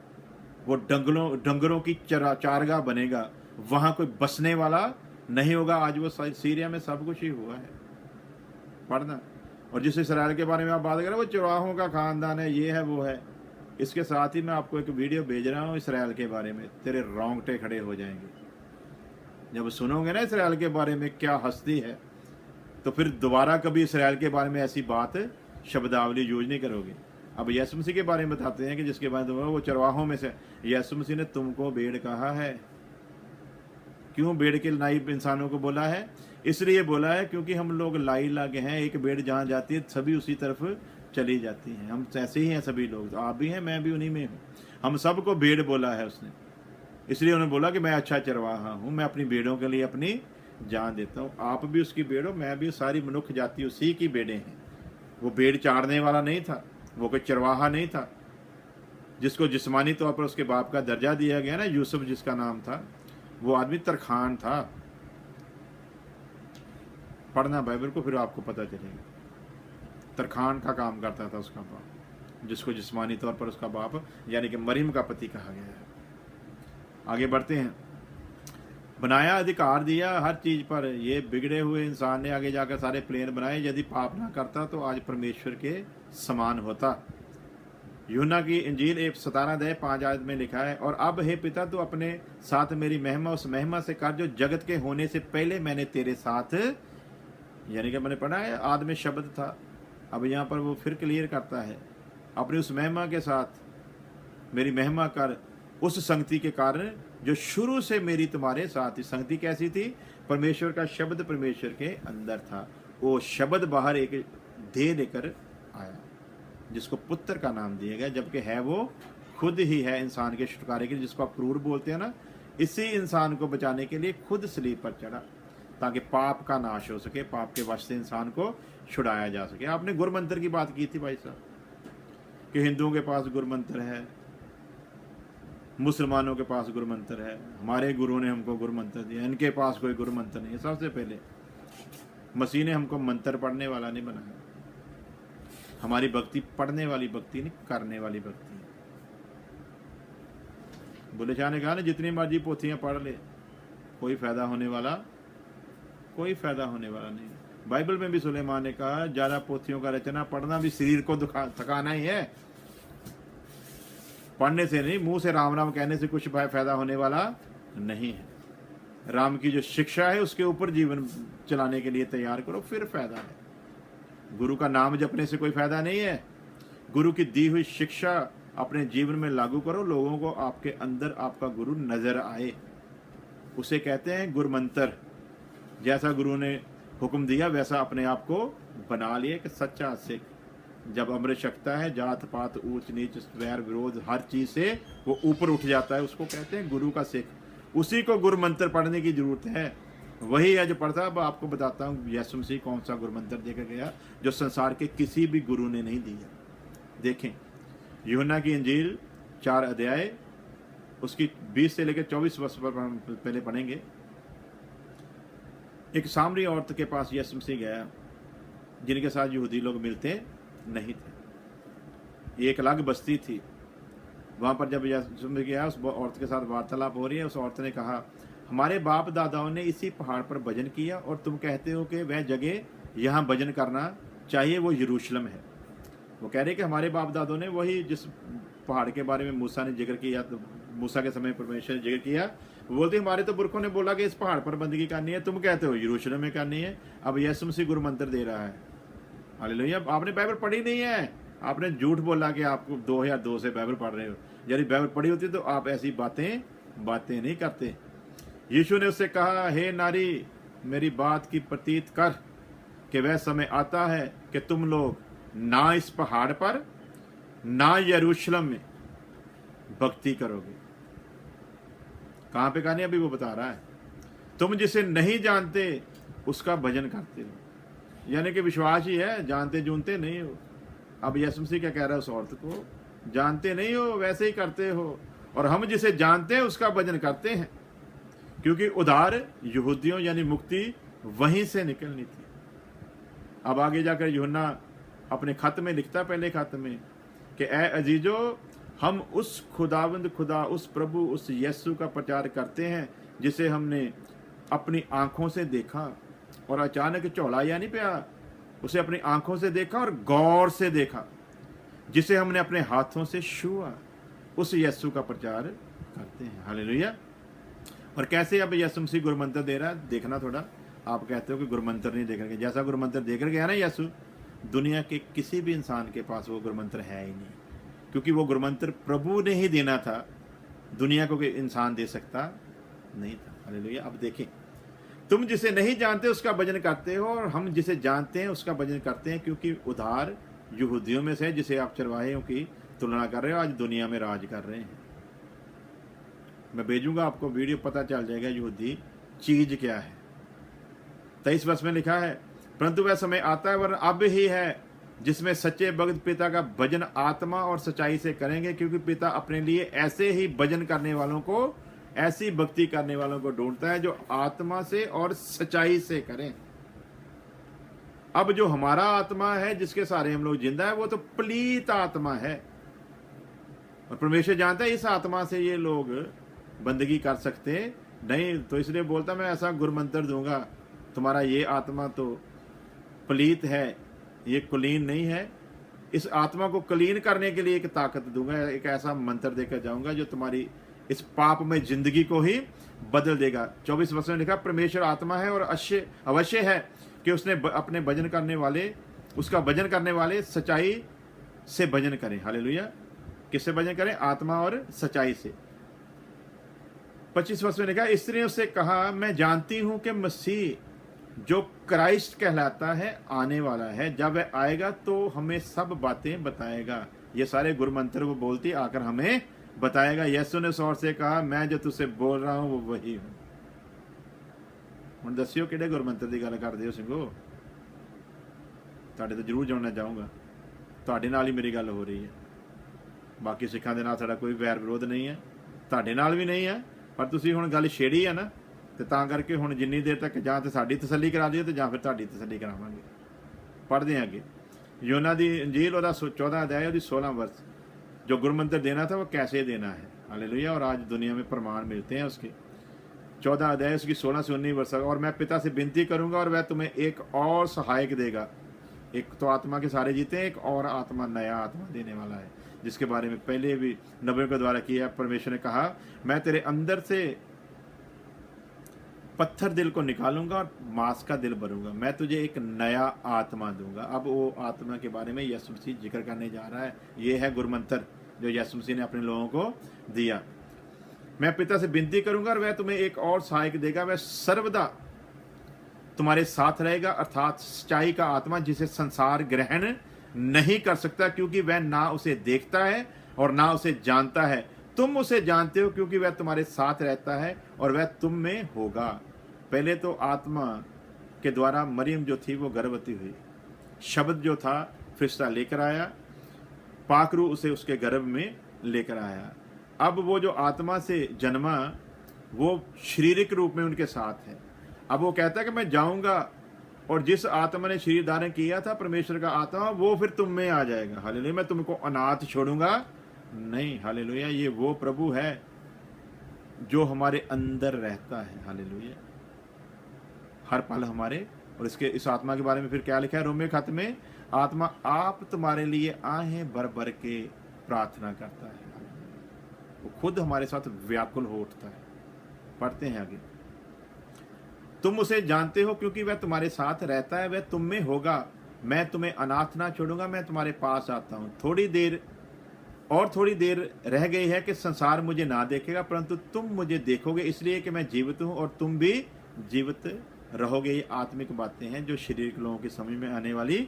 वो डंगरों की चारगाह बनेगा, वहाँ कोई बसने वाला नहीं होगा। आज वो सीरिया में सब कुछ ही हुआ है, पढ़ना। और जिस इसराइल के बारे में आप बात करें, वो चौराहों का खानदान है, ये है वो है। इसके साथ ही मैं आपको एक वीडियो भेज रहा हूँ इसराइल के बारे में, तेरे रोंगटे खड़े हो जाएंगे जब सुनोगे ना इसराइल के बारे में क्या हस्ती है। तो फिर दोबारा कभी इसराइल के बारे में ऐसी बात शब्दावली यूज नहीं करोगे। अब यीशु मसीह के बारे में बताते हैं कि जिसके बारे में वो चरवाहों में से, यीशु मसीह ने तुमको भेड़ कहा है। क्यों भेड़ के नाई इंसानों को बोला है? इसलिए बोला है क्योंकि हम लोग लाई लागे हैं। एक भेड़ जहाँ जाती है सभी उसी तरफ चली जाती हैं। हम ऐसे ही हैं सभी लोग, आप भी हैं, मैं भी उन्हीं में हूँ। हम सबको भेड़ बोला है उसने, इसलिए उन्होंने बोला कि मैं अच्छा चरवाहा हूँ, मैं अपनी भेड़ों के लिए अपनी जान देता हूँ। आप भी उसकी भेड़ हो, मैं भी, सारी मनुष्य जाति उसी की भेड़ें हैं। वो भेड़ चारने वाला नहीं था, वो कोई चरवाहा नहीं था जिसको जिस्मानी तौर पर उसके बाप का दर्जा दिया गया ना, यूसुफ जिसका नाम था, वो आदमी तरखान था। पढ़ना बाइबल को, फिर आपको पता चलेगा। तरखान का काम करता था उसका बाप, जिसको जिस्मानी तौर पर उसका बाप यानी कि मरियम का पति कहा गया है। आगे बढ़ते हैं। बनाया, अधिकार दिया हर चीज पर। ये बिगड़े हुए इंसान ने आगे जाकर सारे प्लेन बनाए। यदि पाप ना करता तो आज परमेश्वर के समान होता। यूहन्ना की इंजील 17:5 में लिखा है, और अब हे पिता तू अपने साथ मेरी महिमा उस महिमा से कर जो जगत के होने से पहले मैंने तेरे साथ, यानी कि मैंने पढ़ा है आदि में शब्द था। अब यहाँ पर वो फिर क्लियर करता है, अपनी उस महिमा के साथ मेरी महिमा कर उस संगति के कारण जो शुरू से मेरी तुम्हारे साथ थी। संगति कैसी थी? परमेश्वर का शब्द परमेश्वर के अंदर था। वो शब्द बाहर एक देह लेकर आया जिसको पुत्र का नाम दिया गया, जबकि है वो खुद ही है इंसान के छुटकारे के लिए, जिसको आप क्रूर बोलते हैं ना। इसी इंसान को बचाने के लिए खुद सलीब पर चढ़ा ताकि पाप का नाश हो सके, पाप के वश से इंसान को छुड़ाया जा सके। आपने गुरमंत्र की बात की थी भाई साहब कि हिंदुओं के पास गुरमंत्र है, मुसलमानों के पास गुरमंत्र है, हमारे गुरु ने हमको गुरमंत्र दिया, इनके पास कोई गुरमंत्र नहीं है। सबसे पहले मसीह ने हमको मंत्र पढ़ने वाला नहीं बनाया। हमारी भक्ति पढ़ने वाली भक्ति नहीं, करने वाली भक्ति है। बुल्ले शाह ने कहा ना, जितनी मर्जी पोथियां पढ़ ले, कोई फायदा होने वाला नहीं। बाइबल में भी सुलेमान ने कहा, ज्यादा पोथियों का रचना पढ़ना भी शरीर को थकाना ही है। पढ़ने से नहीं, मुंह से राम राम कहने से कुछ फायदा होने वाला नहीं है। राम की जो शिक्षा है उसके ऊपर जीवन चलाने के लिए तैयार करो, फिर फायदा है। गुरु का नाम जपने से कोई फायदा नहीं है। गुरु की दी हुई शिक्षा अपने जीवन में लागू करो, लोगों को आपके अंदर आपका गुरु नजर आए। उसे कहते हैं गुरमंत्र। जैसा गुरु ने हुक्म दिया वैसा अपने आप को बना लिए कि सच्चा सिख। जब अमृत छकता है, जात पात ऊंच नीच वैर विरोध हर चीज से वो ऊपर उठ जाता है, उसको कहते हैं गुरु का सिख। उसी को गुरु मंत्र पढ़ने की जरूरत है। वही है जो पढ़ता। अब आपको बताता हूँ यीशु मसीह कौन सा गुरु मंत्र देकर गया जो संसार के किसी भी गुरु ने नहीं दिया। देखें, यूहन्ना की इंजील 4 अध्याय उसकी 20 से लेकर 24 वर्ष पर पहले पढ़ेंगे। एक सामरी औरत के पास यीशु मसीह गया जिनके साथ यहूदी लोग मिलते नहीं थे। ये एक अलग बस्ती थी। वहां पर जब यीशु मसीह गया, उस औरत के साथ वार्तालाप हो रही है। उस औरत ने कहा, हमारे बाप दादाओं ने इसी पहाड़ पर भजन किया और तुम कहते हो कि वह जगह यहाँ भजन करना चाहिए वो यरूशलेम है। वो कह रहे कि हमारे बाप दादों ने वही जिस पहाड़ के बारे में मूसा ने जिक्र किया, तो मूसा के समय परमेश्वर ने जिक्र किया, वो बोलते हमारे तो पुरखों ने बोला कि इस पहाड़ पर बंदगी करनी है, तुम कहते हो यरूशलेम में करनी है। अब यीशु मसीह गुरु मंत्र दे रहा है। हालेलुया। आपने बाइबल पढ़ी नहीं है, आपने झूठ बोला कि आपको 2002 से बाइबल पढ़ रहे हो। यदि बाइबल पढ़ी होती तो आप ऐसी बातें नहीं करते। यीशु ने उससे कहा, हे नारी, मेरी बात की प्रतीत कर कि वह समय आता है कि तुम लोग ना इस पहाड़ पर ना यरूशलेम में भक्ति करोगे। कहां पे करनी, अभी वो बता रहा है। तुम जिसे नहीं जानते उसका भजन करते हो। यानी कि विश्वास ही है, जानते जूनते नहीं हो। अब यीशु मसीह क्या कह रहा है उस औरत को, जानते नहीं हो वैसे ही करते हो, और हम जिसे जानते हैं उसका भजन करते हैं, क्योंकि उधार यहूदियों यानी मुक्ति वहीं से निकलनी थी। अब आगे जाकर यूहन्ना अपने खत में लिखता, पहले खत में, कि ए अजीजो, हम उस खुदावंद खुदा, उस प्रभु, उस यीशु का प्रचार करते हैं जिसे हमने अपनी आंखों से देखा और अचानक झोला या नहीं पिया, उसे अपनी आंखों से देखा और गौर से देखा, जिसे हमने अपने हाथों से छुआ, उस यीशु का प्रचार करते हैं। हालेलुया। और कैसे अब यीशु मसीह गुरमंत्र दे रहा है, देखना थोड़ा। आप कहते हो कि गुरमंत्र नहीं देकर गया, जैसा गुरमंत्र देकर गया ना यीशु, दुनिया के किसी भी इंसान के पास वो गुरमंत्र है ही नहीं, क्योंकि वो गुरमंत्र प्रभु ने ही देना था, दुनिया को कोई इंसान दे सकता नहीं था। हालेलुया। अब देखें, तुम जिसे नहीं जानते उसका भजन करते हो और हम जिसे जानते हैं उसका भजन करते हैं, क्योंकि उधार यहूदियों में से जिसे आप चरवाहियों की तुलना कर रहे हो आज दुनिया में राज कर रहे हैं। मैं भेजूंगा आपको वीडियो, पता चल जाएगा यहूदी चीज क्या है। 23 वर्ष में लिखा है, परंतु वह समय आता है, वरन अब ही है, जिसमें सच्चे भक्त पिता का भजन आत्मा और सच्चाई से करेंगे, क्योंकि पिता अपने लिए ऐसे ही भजन करने वालों को, ऐसी भक्ति करने वालों को ढूंढता है जो आत्मा से और सच्चाई से करें। अब जो हमारा आत्मा है जिसके सारे हम लोग जिंदा है, वो तो पलीत आत्मा है, और परमेश्वर जानता है इस आत्मा से ये लोग बंदगी कर सकते नहीं, तो इसलिए बोलता मैं ऐसा गुरमंत्र दूंगा, तुम्हारा ये आत्मा तो पलीत है, ये कुलीन नहीं है, इस आत्मा को क्लीन करने के लिए एक ताकत दूंगा, एक ऐसा मंत्र देकर जाऊंगा जो तुम्हारी इस पाप में जिंदगी को ही बदल देगा। 24 वर्ष में लिखा परमेश्वर आत्मा है और अवश्य है कि उसने अपने भजन करने वाले, उसका भजन करने वाले सच्चाई से भजन करें। हालेलुया। किससे भजन करें? आत्मा और सच्चाई से। 25 वर्ष में लिखा स्त्री ने उससे कहा मैं जानती हूं कि मसीह जो क्राइस्ट कहलाता है आने वाला है, जब वह आएगा तो हमें सब बातें बताएगा। ये सारे गुरु मंत्र वो बोलती आकर हमें बताएगा। यीशु ने जोर से कहा मैं जो तुझसे बोल रहा हूं वो वही हूं। ਹੁਣ ਦੱਸਿਓ ਕਿਹੜੇ ਗੁਰਮੰਤਰ ਦੀ ਗੱਲ ਕਰਦੇ ਹੋ ਸਿੰਘੋ? ਤੁਹਾਡੇ ਤੋਂ ਜ਼ਰੂਰ ਜਾਣਨਾ ਚਾਹੂੰਗਾ। ਤੁਹਾਡੇ ਨਾਲ ਹੀ ਮੇਰੀ ਗੱਲ ਹੋ ਰਹੀ ਹੈ। ਬਾਕੀ ਸਿੱਖਾਂ ਦੇ ਨਾਲ ਸਾਡਾ ਕੋਈ ਵੈਰ ਵਿਰੋਧ ਨਹੀਂ ਹੈ, ਤੁਹਾਡੇ ਨਾਲ ਵੀ ਨਹੀਂ ਹੈ, ਪਰ ਤੁਸੀਂ ਹੁਣ ਗੱਲ ਛੇੜੀ ਹੈ ਨਾ, ਤੇ ਤਾਂ ਕਰਕੇ ਹੁਣ ਜਿੰਨੀ ਦੇਰ ਤੱਕ ਜਾਂ ਤੇ ਸਾਡੀ ਤਸੱਲੀ ਕਰਾ ਦਿਓ ਤੇ ਜਾਂ ਫਿਰ ਤੁਹਾਡੀ ਤਸੱਲੀ ਕਰਾਵਾਂਗੇ। ਪੜ੍ਹਦੇ ਹਾਂ ਅੱਗੇ। योना दी इंजील और 14 अध्याय और 16 वर्ष। जो गुरमंत्र देना था वो कैसे देना है। हालेलुया। और आज दुनिया में प्रमाण मिलते हैं उसके। 14 अध्याय उसकी 16 से 19 वर्ष। और मैं पिता से विनती करूंगा और वह तुम्हें एक और सहायक देगा। एक तो आत्मा के सारे जीते हैं, एक और आत्मा, नया आत्मा देने वाला है, जिसके बारे में पहले भी नबियों के द्वारा किया। परमेश्वर ने कहा मैं तेरे अंदर से पत्थर दिल को निकालूंगा और मांस का दिल भरूंगा, मैं तुझे एक नया आत्मा दूंगा। अब वो आत्मा के बारे में यीशु मसीह जिक्र करने जा रहा है। ये है गुरमंत्र जो यीशु मसीह ने अपने लोगों को दिया। मैं पिता से विनती करूंगा और वह तुम्हें एक और सहायक देगा, वह सर्वदा तुम्हारे साथ रहेगा, अर्थात सच्चाई का आत्मा, जिसे संसार ग्रहण नहीं कर सकता क्योंकि वह ना उसे देखता है और ना उसे जानता है। तुम उसे जानते हो क्योंकि वह तुम्हारे साथ रहता है और वह तुम में होगा। पहले तो आत्मा के द्वारा मरियम जो थी वो गर्भवती हुई, शब्द जो था फरिश्ता लेकर आया, पाकरू उसे उसके गर्भ में लेकर आया। अब वो जो आत्मा से जन्मा वो शारीरिक रूप में उनके साथ है। अब वो कहता है कि मैं जाऊंगा और जिस आत्मा ने शरीर धारण किया था, परमेश्वर का आत्मा, वो फिर तुम में आ जाएगा। हालेलुया। मैं तुमको अनाथ छोड़ूंगा नहीं। हालेलुया। ये वो प्रभु है जो हमारे अंदर रहता है। हालेलुया। हर पल हमारे। और इसके इस आत्मा के बारे में फिर क्या लिखा है रोमियो खत में? आत्मा आप तुम्हारे लिए आहें भर भर के प्रार्थना करता है। वो खुद हमारे साथ व्याकुल हो उठता है। पढ़ते हैं आगे। तुम उसे जानते हो क्योंकि वह तुम्हारे साथ रहता है, वह तुम में होगा। मैं तुम्हें अनाथ ना छोड़ूंगा, मैं तुम्हारे पास आता हूं। थोड़ी देर रह गई है कि संसार मुझे ना देखेगा, परंतु तुम मुझे देखोगे, इसलिए कि मैं जीवित हूं और तुम भी जीवित रहोगे। ये आत्मिक बातें हैं जो शारीरिक लोगों की समझ में आने वाली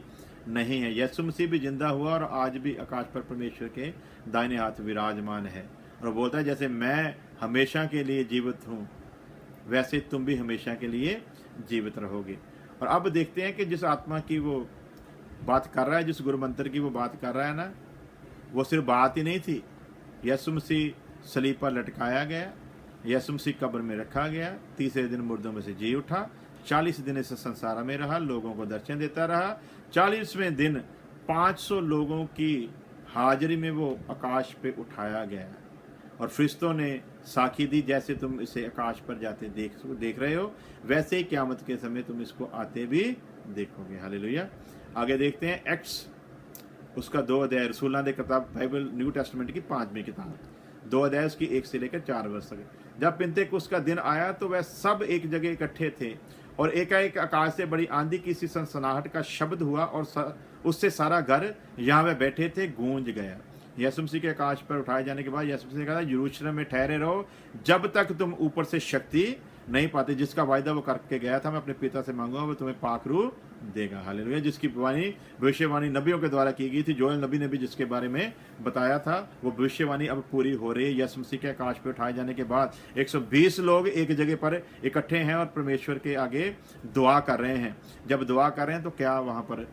नहीं है। यीशु मसीह भी जिंदा हुआ और आज भी आकाश पर परमेश्वर के दाहिने हाथ विराजमान है और बोलता है जैसे मैं हमेशा के लिए जीवित हूं वैसे तुम भी हमेशा के लिए जीवित रहोगे। और अब देखते हैं कि जिस आत्मा की वो बात कर रहा है, जिस गुरु मंत्र की वो बात कर रहा है ना, वो सिर्फ बात ही नहीं थी। यीशु मसीह सलीब पर लटकाया गया, यीशु मसीह कब्र में रखा गया, तीसरे दिन मुर्दों में से जी उठा, 40 दिन इस संसार में रहा, लोगों को दर्शन देता रहा। 40वें दिन 500 लोगों की हाजिरी में वो आकाश पे उठाया गया और फरिश्तों ने साखी दी, जैसे तुम इसे आकाश पर जाते देख रहे हो वैसे ही क़यामत के समय तुम इसको आते भी देखोगे। हालेलुया। आगे देखते हैं एक्ट्स उसका 2 अध्याय, रसूलां दी किताब, बाइबल न्यू टेस्टामेंट की 5वीं किताब, 2 अध्याय उसकी 1 से लेकर 4 वर्ष तक। जब पिन्तेकुस्त का दिन आया तो वह सब एक जगह इकट्ठे थे और एकाएक आकाश से बड़ी आंधी की सी सनसनाहट का शब्द हुआ और उससे सारा घर यहाँ वह बैठे थे गूंज गया। यीशु मसीह के आकाश पर उठाए जाने के बाद यीशु मसीह ने कहा यरूशलेम में ठहरे रहो जब तक तुम ऊपर से शक्ति नहीं पाते, जिसका वायदा वो करके गया था, मैं अपने पिता से मांगूंगा वो तुम्हें पाखरू देगा। हालेलुया। जिसकी भविष्यवाणी नबियों के द्वारा की गई थी, जोएल नबी ने भी जिसके बारे में बताया था, वो भविष्यवाणी अब पूरी हो रही है। यीशु मसीह के आकाश पर उठाए जाने के बाद 120 लोग एक जगह पर इकट्ठे हैं और परमेश्वर के आगे दुआ कर रहे हैं। जब दुआ कर रहे हैं तो क्या वहां पर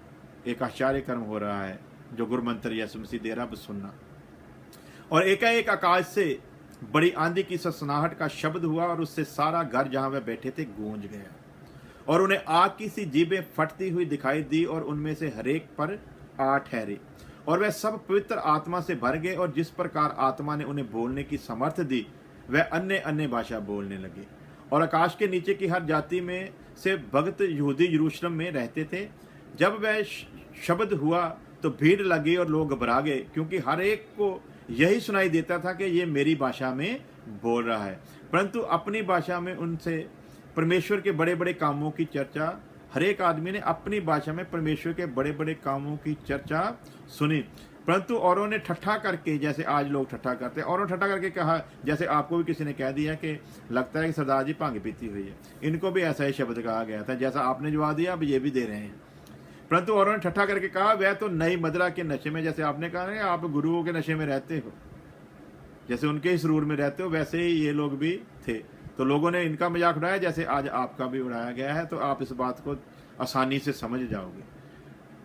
एक आश्चर्य कर्म हो रहा है जो गुरमंत्र यीशु मसीह दे रहा, सुनना। और एकाएक आकाश से बड़ी आंधी की सनसनाहट का शब्द हुआ और उससे सारा घर जहां वह बैठे थे गूंज गया और उन्हें आग की सी जीभें फटती हुई दिखाई दी और उनमें से हरेक पर आ ठहरी और वह सब पवित्र आत्मा से भर गए और जिस प्रकार आत्मा ने उन्हें बोलने की समर्थ दी वह अन्य अन्य भाषा बोलने लगे। और आकाश के नीचे की हर जाति में से भक्त यहूदी यरूशलेम में रहते थे। जब वह शब्द हुआ तो भीड़ लगी और लोग घबरा गए, क्योंकि हर एक को यही सुनाई देता था कि ये मेरी भाषा में बोल रहा है। परंतु अपनी भाषा में उनसे परमेश्वर के बड़े बड़े कामों की चर्चा, हर एक आदमी ने अपनी भाषा में परमेश्वर के बड़े बड़े कामों की चर्चा सुनी। परंतु औरों ने ठट्ठा करके, जैसे आज लोग ठट्ठा करते हैं, औरों ठट्ठा करके कहा, जैसे आपको भी किसी ने कह दिया कि लगता है कि सरदार जी भांग पीती हुई है। इनको भी ऐसा ही शब्द कहा गया था, जैसा आपने जवाब दिया अब ये भी दे रहे हैं। परंतु औरों ने ठट्ठा करके कहा, वह तो नई मदिरा के नशे में, जैसे आपने कहा ना आप गुरुओं के नशे में रहते हो, जैसे उनके ही सुरूर में रहते हो, वैसे ही ये लोग भी थे। तो लोगों ने इनका मजाक उड़ाया जैसे आज आपका भी उड़ाया गया है। तो आप इस बात को आसानी से समझ जाओगे।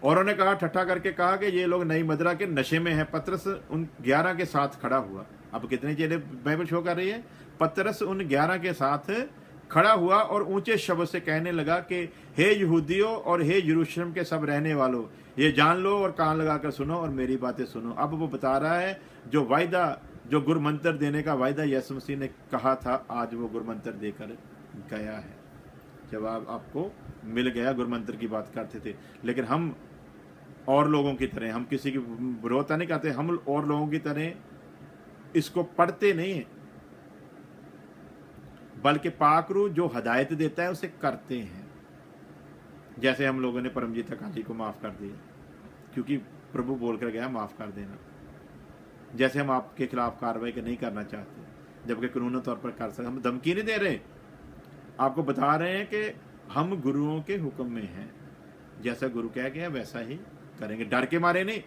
और उन्होंने कहा, ठट्ठा करके कहा कि ये लोग नई मदिरा के नशे में हैं। पतरस उन 11 के साथ खड़ा हुआ। अब कितने चेले बाइबल शो कर रही है। पतरस उन 11 के साथ खड़ा हुआ और ऊंचे शब्द से कहने लगा कि हे यहूदियों और हे यरूशलेम के सब रहने वालों, ये जान लो और कान लगाकर सुनो और मेरी बातें सुनो। अब वो बता रहा है जो वायदा, जो गुरमंत्र देने का वायदा यीशु मसीह ने कहा था, आज वो गुरमंत्र देकर गया है। जवाब आपको मिल गया। गुरमंत्र की बात करते थे, लेकिन हम और लोगों की तरह, हम किसी की विरोधता नहीं करते, हम और लोगों की तरह इसको पढ़ते नहीं है, बल्कि पाकरू जो हदायत देता है उसे करते हैं। जैसे हम लोगों ने परमजीत अकाली को माफ कर दिया, क्योंकि प्रभु बोलकर गया माफ कर देना। जैसे हम आपके खिलाफ कार्रवाई नहीं करना चाहते, जबकि कानूनी तौर पर कर सकते। हम धमकी नहीं दे रहे, आपको बता रहे हैं कि हम गुरुओं के हुक्म में हैं। जैसा गुरु कह गया वैसा ही करेंगे, डर के मारे नहीं।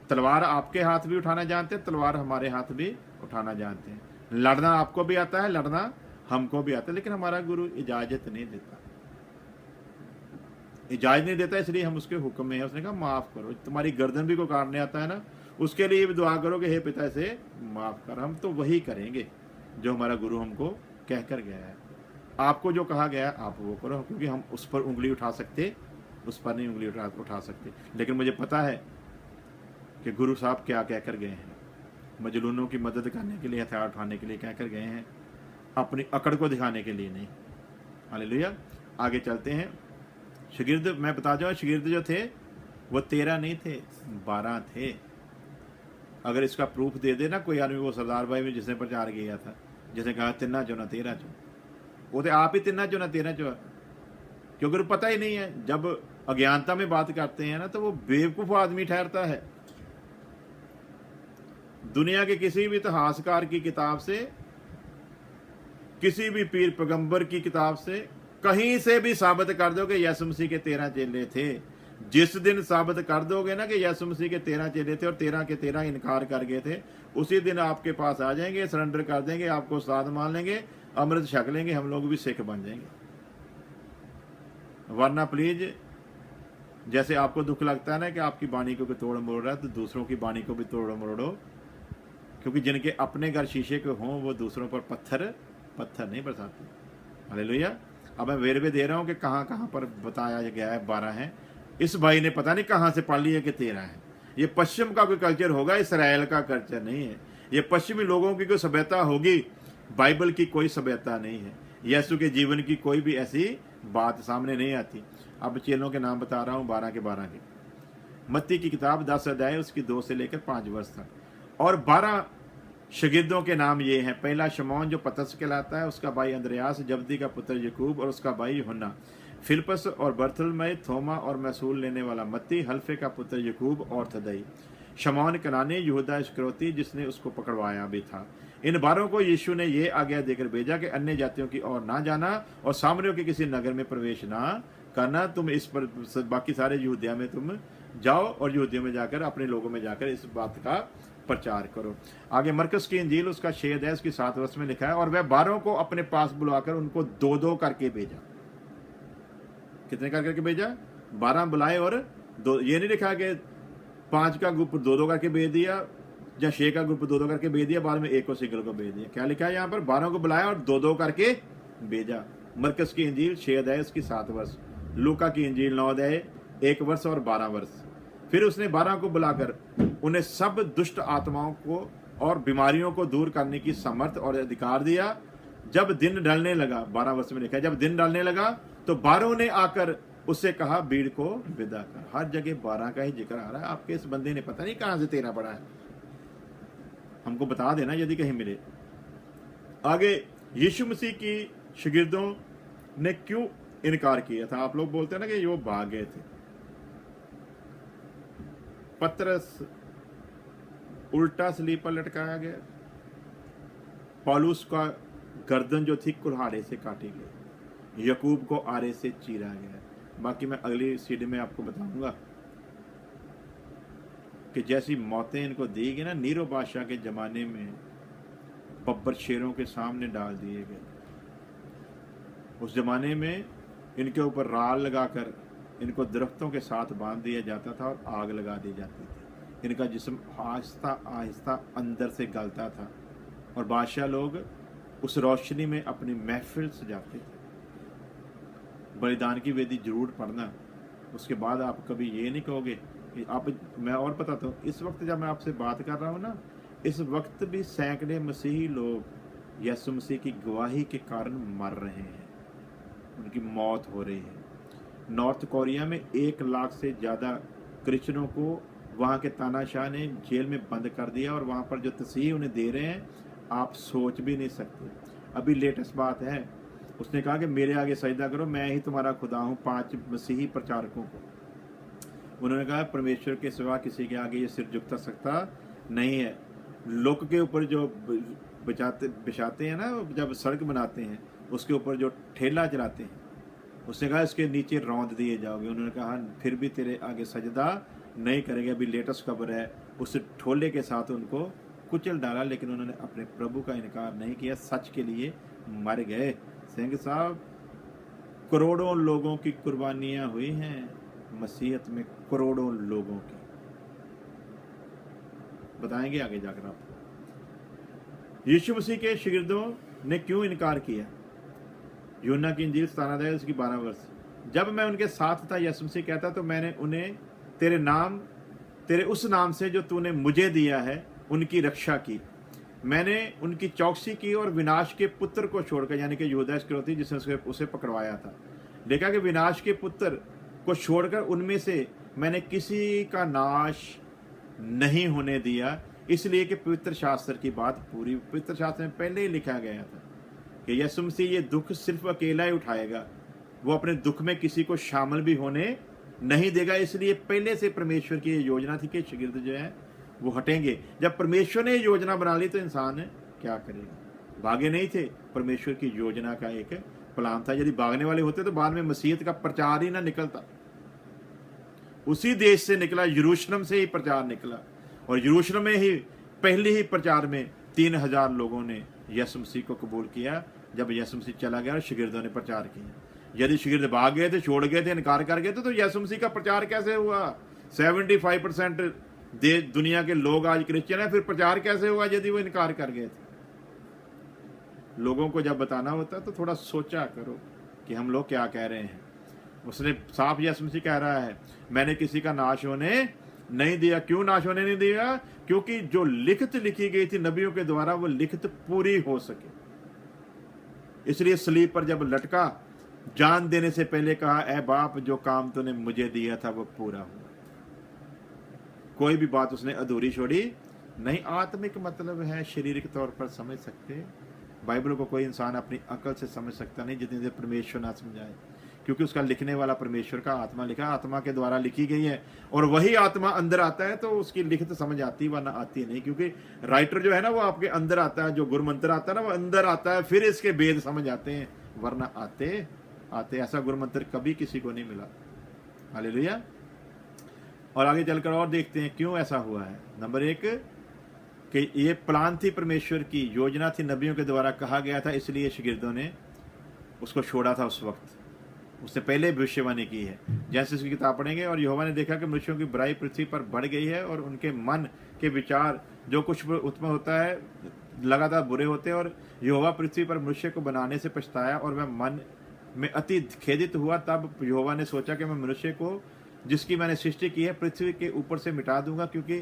तलवार आपके हाथ भी उठाना जानते हैं, तलवार हमारे हाथ भी उठाना जानते हैं। लड़ना आपको भी आता है, लड़ना हमको भी आता है, लेकिन हमारा गुरु इजाजत नहीं देता, इजाजत नहीं देता, इसलिए हम उसके हुक्म में हैं। उसने कहा माफ करो। तुम्हारी गर्दन भी को काटने आता है ना, उसके लिए भी दुआ करो कि हे पिता इसे माफ कर। हम तो वही करेंगे जो हमारा गुरु हमको कहकर गया है। आपको जो कहा गया आप वो करो, क्योंकि हम उस पर उंगली उठा सकते, उस पर नहीं उंगली उठा सकते। लेकिन मुझे पता है कि गुरु साहब क्या कहकर गए हैं। मजलूनों की मदद करने के लिए, हथियार उठाने के लिए कहकर गए हैं, अपनी अकड़ को दिखाने के लिए नहीं। हालेलुया। आगे चलते हैं। शागिर्द, मैं बता जाऊँ, शागिर्द जो थे वो 13 नहीं थे, 12 थे। अगर इसका प्रूफ दे देना कोई आदमी, वो सरदार भाई में जिसने प्रचार किया था, जिसने कहा 3 चो ना 13 चो, वो तो आप ही 3 चो ना 13 चो, क्योंकि पता ही नहीं है। जब अज्ञानता में बात करते हैं ना, तो वो बेवकूफ आदमी ठहरता है। दुनिया के किसी भी इतिहासकार की किताब से, किसी भी पीर पैगंबर की किताब से, कहीं से भी साबित कर दो कि यीशु मसीह के 13 चेले थे। जिस दिन साबित कर दोगे ना कि यीशु मसीह के 13 चेले थे और 13 के 13 इनकार कर गए थे, उसी दिन आपके पास आ जाएंगे, सरेंडर कर देंगे, आपको उस्ताद मान लेंगे, अमृत छक लेंगे, हम लोग भी सिख बन जाएंगे। वरना प्लीज, जैसे आपको दुख लगता है ना कि आपकी वाणी को कोई तोड़ मरोड़ रहा है, तो दूसरों की वाणी को भी तोड़ मरोड़ो, क्योंकि जिनके अपने घर शीशे के हों वो दूसरों पर पत्थर नहीं बरसाते। हालेलुया। अब मैं वेरवे दे रहा हूं कि कहां कहां पर बताया गया है 12 है। इस भाई ने पता नहीं कहां से पढ़ लिया कि 13 है। ये पश्चिम का कोई कल्चर होगा, इसराइल का कल्चर नहीं है। ये पश्चिमी लोगों की कोई सभ्यता होगी, बाइबल की कोई सभ्यता नहीं है। यीशु के जीवन की कोई भी ऐसी बात सामने नहीं आती। अब चेलों के नाम बता रहा हूँ, 12 के 12 के। मत्ती की किताब 10 अध्याय उसकी 2 से लेकर 5 वर्ष तक। और 12 शागिर्दों के नाम ये हैं। पहला शमौन जो पतरस कहलाता है, उसका भाई अंद्रयास, जब्दी का पुत्र याकूब और उसका भाई यूहन्ना, फिलिप्पस और बरतुलमै, थोमा और महसूल लेने वाला मत्ती, हल्फे का पुत्र याकूब और थदई, शमौन कनानी, यहूदा इस्करियोती जिसने उसको पकड़वाया भी था। इन 12 को यीशु ने ये आज्ञा देकर भेजा कि अन्य जातियों की ओर ना जाना और सामरियों के किसी नगर में प्रवेश ना करना। तुम इस पर बाकी सारे यहूदिया में तुम जाओ और यहूदियों में जाकर, अपने लोगों में जाकर इस बात का प्रचार करो। आगे मरकस की इंजील उसका 6 अध्याय उसकी 7 वर्ष में लिखा है, और वह 12 को अपने पास बुलाकर उनको 2-2 करके भेजा। कितने करके भेजा? 12 बुलाए और 2। ये नहीं लिखा कि 5 का ग्रुप 2-2 करके भेज दिया, या 6 का ग्रुप 2-2 करके भेज दिया, बाद में 1 को सिंगल को भेज दिया। क्या लिखा है यहाँ पर? 12 को बुलाया और 2-2 करके भेजा। मरकस की इंजील 6 अध्याय उसकी 7 वर्ष, लूका की इंजील 9 अध्याय 1 वर्ष और 12 वर्ष। फिर उसने 12 को बुलाकर उन्हें सब दुष्ट आत्माओं को और बीमारियों को दूर करने की समर्थ और अधिकार दिया, जब दिन ढलने लगा, 12 वर्ष में लिखा है, जब दिन ढलने लगा तो 12 ने आकर उससे कहा भीड़ को विदा कर। हर जगह 12 का ही जिक्र आ रहा है। आपके इस बंदे ने पता नहीं कहां से 13 पढ़ा है, हमको बता देना यदि कहीं मिले। आगे यीशु मसीह की शागिर्दों ने क्यों इनकार किया था? आप लोग बोलते हैं ना कि वो भाग गए थे। पतरस उल्टा सलीब पर लटकाया गया, पौलुस का गर्दन जो थी कुल्हाड़े से काटी गई, यकूब को आरे से चीरा गया। बाकी मैं अगली सीडी में आपको बताऊंगा कि जैसी मौतें इनको दी गई ना, नीरो बादशाह के जमाने में बब्बर शेरों के सामने डाल दिए गए। उस जमाने में इनके ऊपर राल लगाकर इनको दरख्तों के साथ बांध दिया जाता था और आग लगा दी जाती थी। इनका जिस्म आहिस्ता आहिस्ता अंदर से गलता था और बादशाह लोग उस रोशनी में अपनी महफिल सजाते थे। बलिदान की वेदी जरूर पढ़ना, उसके बाद आप कभी ये नहीं कहोगे कि आप, मैं और बताता हूँ, इस वक्त जब मैं आपसे बात कर रहा हूँ ना, इस वक्त भी सैकड़े मसीही लोग यीशु मसीह की गवाही के कारण मर रहे हैं, उनकी मौत हो रही है। नॉर्थ कोरिया में 1 लाख से ज़्यादा क्रिश्चियनों को वहाँ के तानाशाह ने जेल में बंद कर दिया और वहाँ पर जो तस्वीर उन्हें दे रहे हैं आप सोच भी नहीं सकते। अभी लेटेस्ट बात है, उसने कहा कि मेरे आगे सजदा करो, मैं ही तुम्हारा खुदा हूँ। 5 मसीही प्रचारकों को उन्होंने कहा परमेश्वर के सिवा किसी के आगे ये सिर झुक सकता नहीं है। लोक के ऊपर जो बिछाते हैं ना, जब सड़क बनाते हैं उसके ऊपर जो ठेला चलाते हैं, उसने कहा इसके नीचे रौंद दिए जाओगे। उन्होंने कहा फिर भी तेरे आगे सजदा नहीं करेंगे। अभी लेटेस्ट खबर है, उस ठोले के साथ उनको कुचल डाला, लेकिन उन्होंने अपने प्रभु का इनकार नहीं किया, सच के लिए मर गए। सिंह साहब, करोड़ों लोगों की कुर्बानियां हुई हैं मसीहत में, करोड़ों लोगों की। बताएंगे आगे जाकर आपको। यीशु मसीह के शागिर्दों ने क्यों इनकार किया? यूहन्ना की इंजील 17 अध्याय उसकी 12 वर्ष। जब मैं उनके साथ था, यीशु मसीह कहता, तो मैंने उन्हें तेरे उस नाम से जो तूने मुझे दिया है उनकी रक्षा की। मैंने उनकी चौकसी की और विनाश के पुत्र को छोड़कर, यानी कि यहूदा इस्करियोती जिसने उसे पकड़वाया था, देखा कि विनाश के पुत्र को छोड़कर उनमें से मैंने किसी का नाश नहीं होने दिया, इसलिए कि पवित्र शास्त्र की बात पूरी, पवित्र शास्त्र में पहले ही लिखा गया था कि यीशु मसीह ये दुख सिर्फ अकेला ही उठाएगा, वो अपने दुख में किसी को शामिल भी होने नहीं देगा। इसलिए पहले से परमेश्वर की ये योजना थी कि शागिर्द जो है वो हटेंगे। जब परमेश्वर ने योजना बना ली तो इंसान क्या करेगा? भागे नहीं थे, परमेश्वर की योजना का एक प्लान था। यदि भागने वाले होते तो बाद में मसीहत का प्रचार ही ना निकलता। उसी देश से निकला, यरूशलेम से ही प्रचार निकला, और यरूशलेम में ही पहले ही प्रचार में 3000 लोगों ने यीशु मसीह को कबूल किया। जब यीशु मसीह चला गया और शागिर्दों ने प्रचार किया। यदि शागिर्द भाग गए थे, छोड़ गए थे, इनकार कर गए थे, तो यीशु मसीह का प्रचार कैसे हुआ? 75% दुनिया के लोग आज क्रिश्चियन है, फिर प्रचार कैसे हुआ यदि वो इनकार कर गए थे? लोगों को जब बताना होता तो थोड़ा सोचा करो कि हम लोग क्या कह रहे हैं। उसने साफ यीशु मसीह कह रहा है, मैंने किसी का नाश होने नहीं दिया। क्यों नाश होने नहीं दिया? क्योंकि जो लिखित लिखी गई थी नबियों के द्वारा, वो लिखित पूरी हो सके। इसलिए सलीब पर जब लटका, जान देने से पहले कहा, ऐ बाप, जो काम तूने मुझे दिया था वो पूरा हुआ। कोई भी बात उसने अधूरी छोड़ी नहीं। आत्मिक मतलब है शारीरिक तौर पर समझ सकते। बाइबल को कोई इंसान अपनी अकल से समझ सकता नहीं जितनी देर परमेश्वर ना समझाए, क्योंकि उसका लिखने वाला परमेश्वर का आत्मा लिखा, आत्मा के द्वारा लिखी गई है, और वही आत्मा अंदर आता है तो उसकी लिखित समझ आती वरना आती नहीं। क्योंकि राइटर जो है ना वो आपके अंदर आता है, जो गुरमंत्र आता है ना वो अंदर आता है, फिर इसके भेद समझ आते हैं, वरना आते ऐसा गुरमंत्र कभी किसी को नहीं मिला। हालेलुया। और आगे चलकर और देखते हैं क्यों ऐसा हुआ है। नंबर 1 कि ये प्लान थी, परमेश्वर की योजना थी, नबियों के द्वारा कहा गया था, इसलिए शागिर्दों ने उसको छोड़ा था। उस वक्त उससे पहले भविष्यवाणी की है। जैसे इसकी किताब पढ़ेंगे, और यहोवा ने देखा कि मनुष्यों की बुराई पृथ्वी पर बढ़ गई है और उनके मन के विचार जो कुछ उत्पन्न होता है लगातार बुरे होते हैं, और यहोवा पृथ्वी पर मनुष्य को बनाने से पछताया और वह मन में अति खेदित हुआ। तब यहोवा ने सोचा कि मैं मनुष्य को जिसकी मैंने सृष्टि की है पृथ्वी के ऊपर से मिटा दूंगा, क्योंकि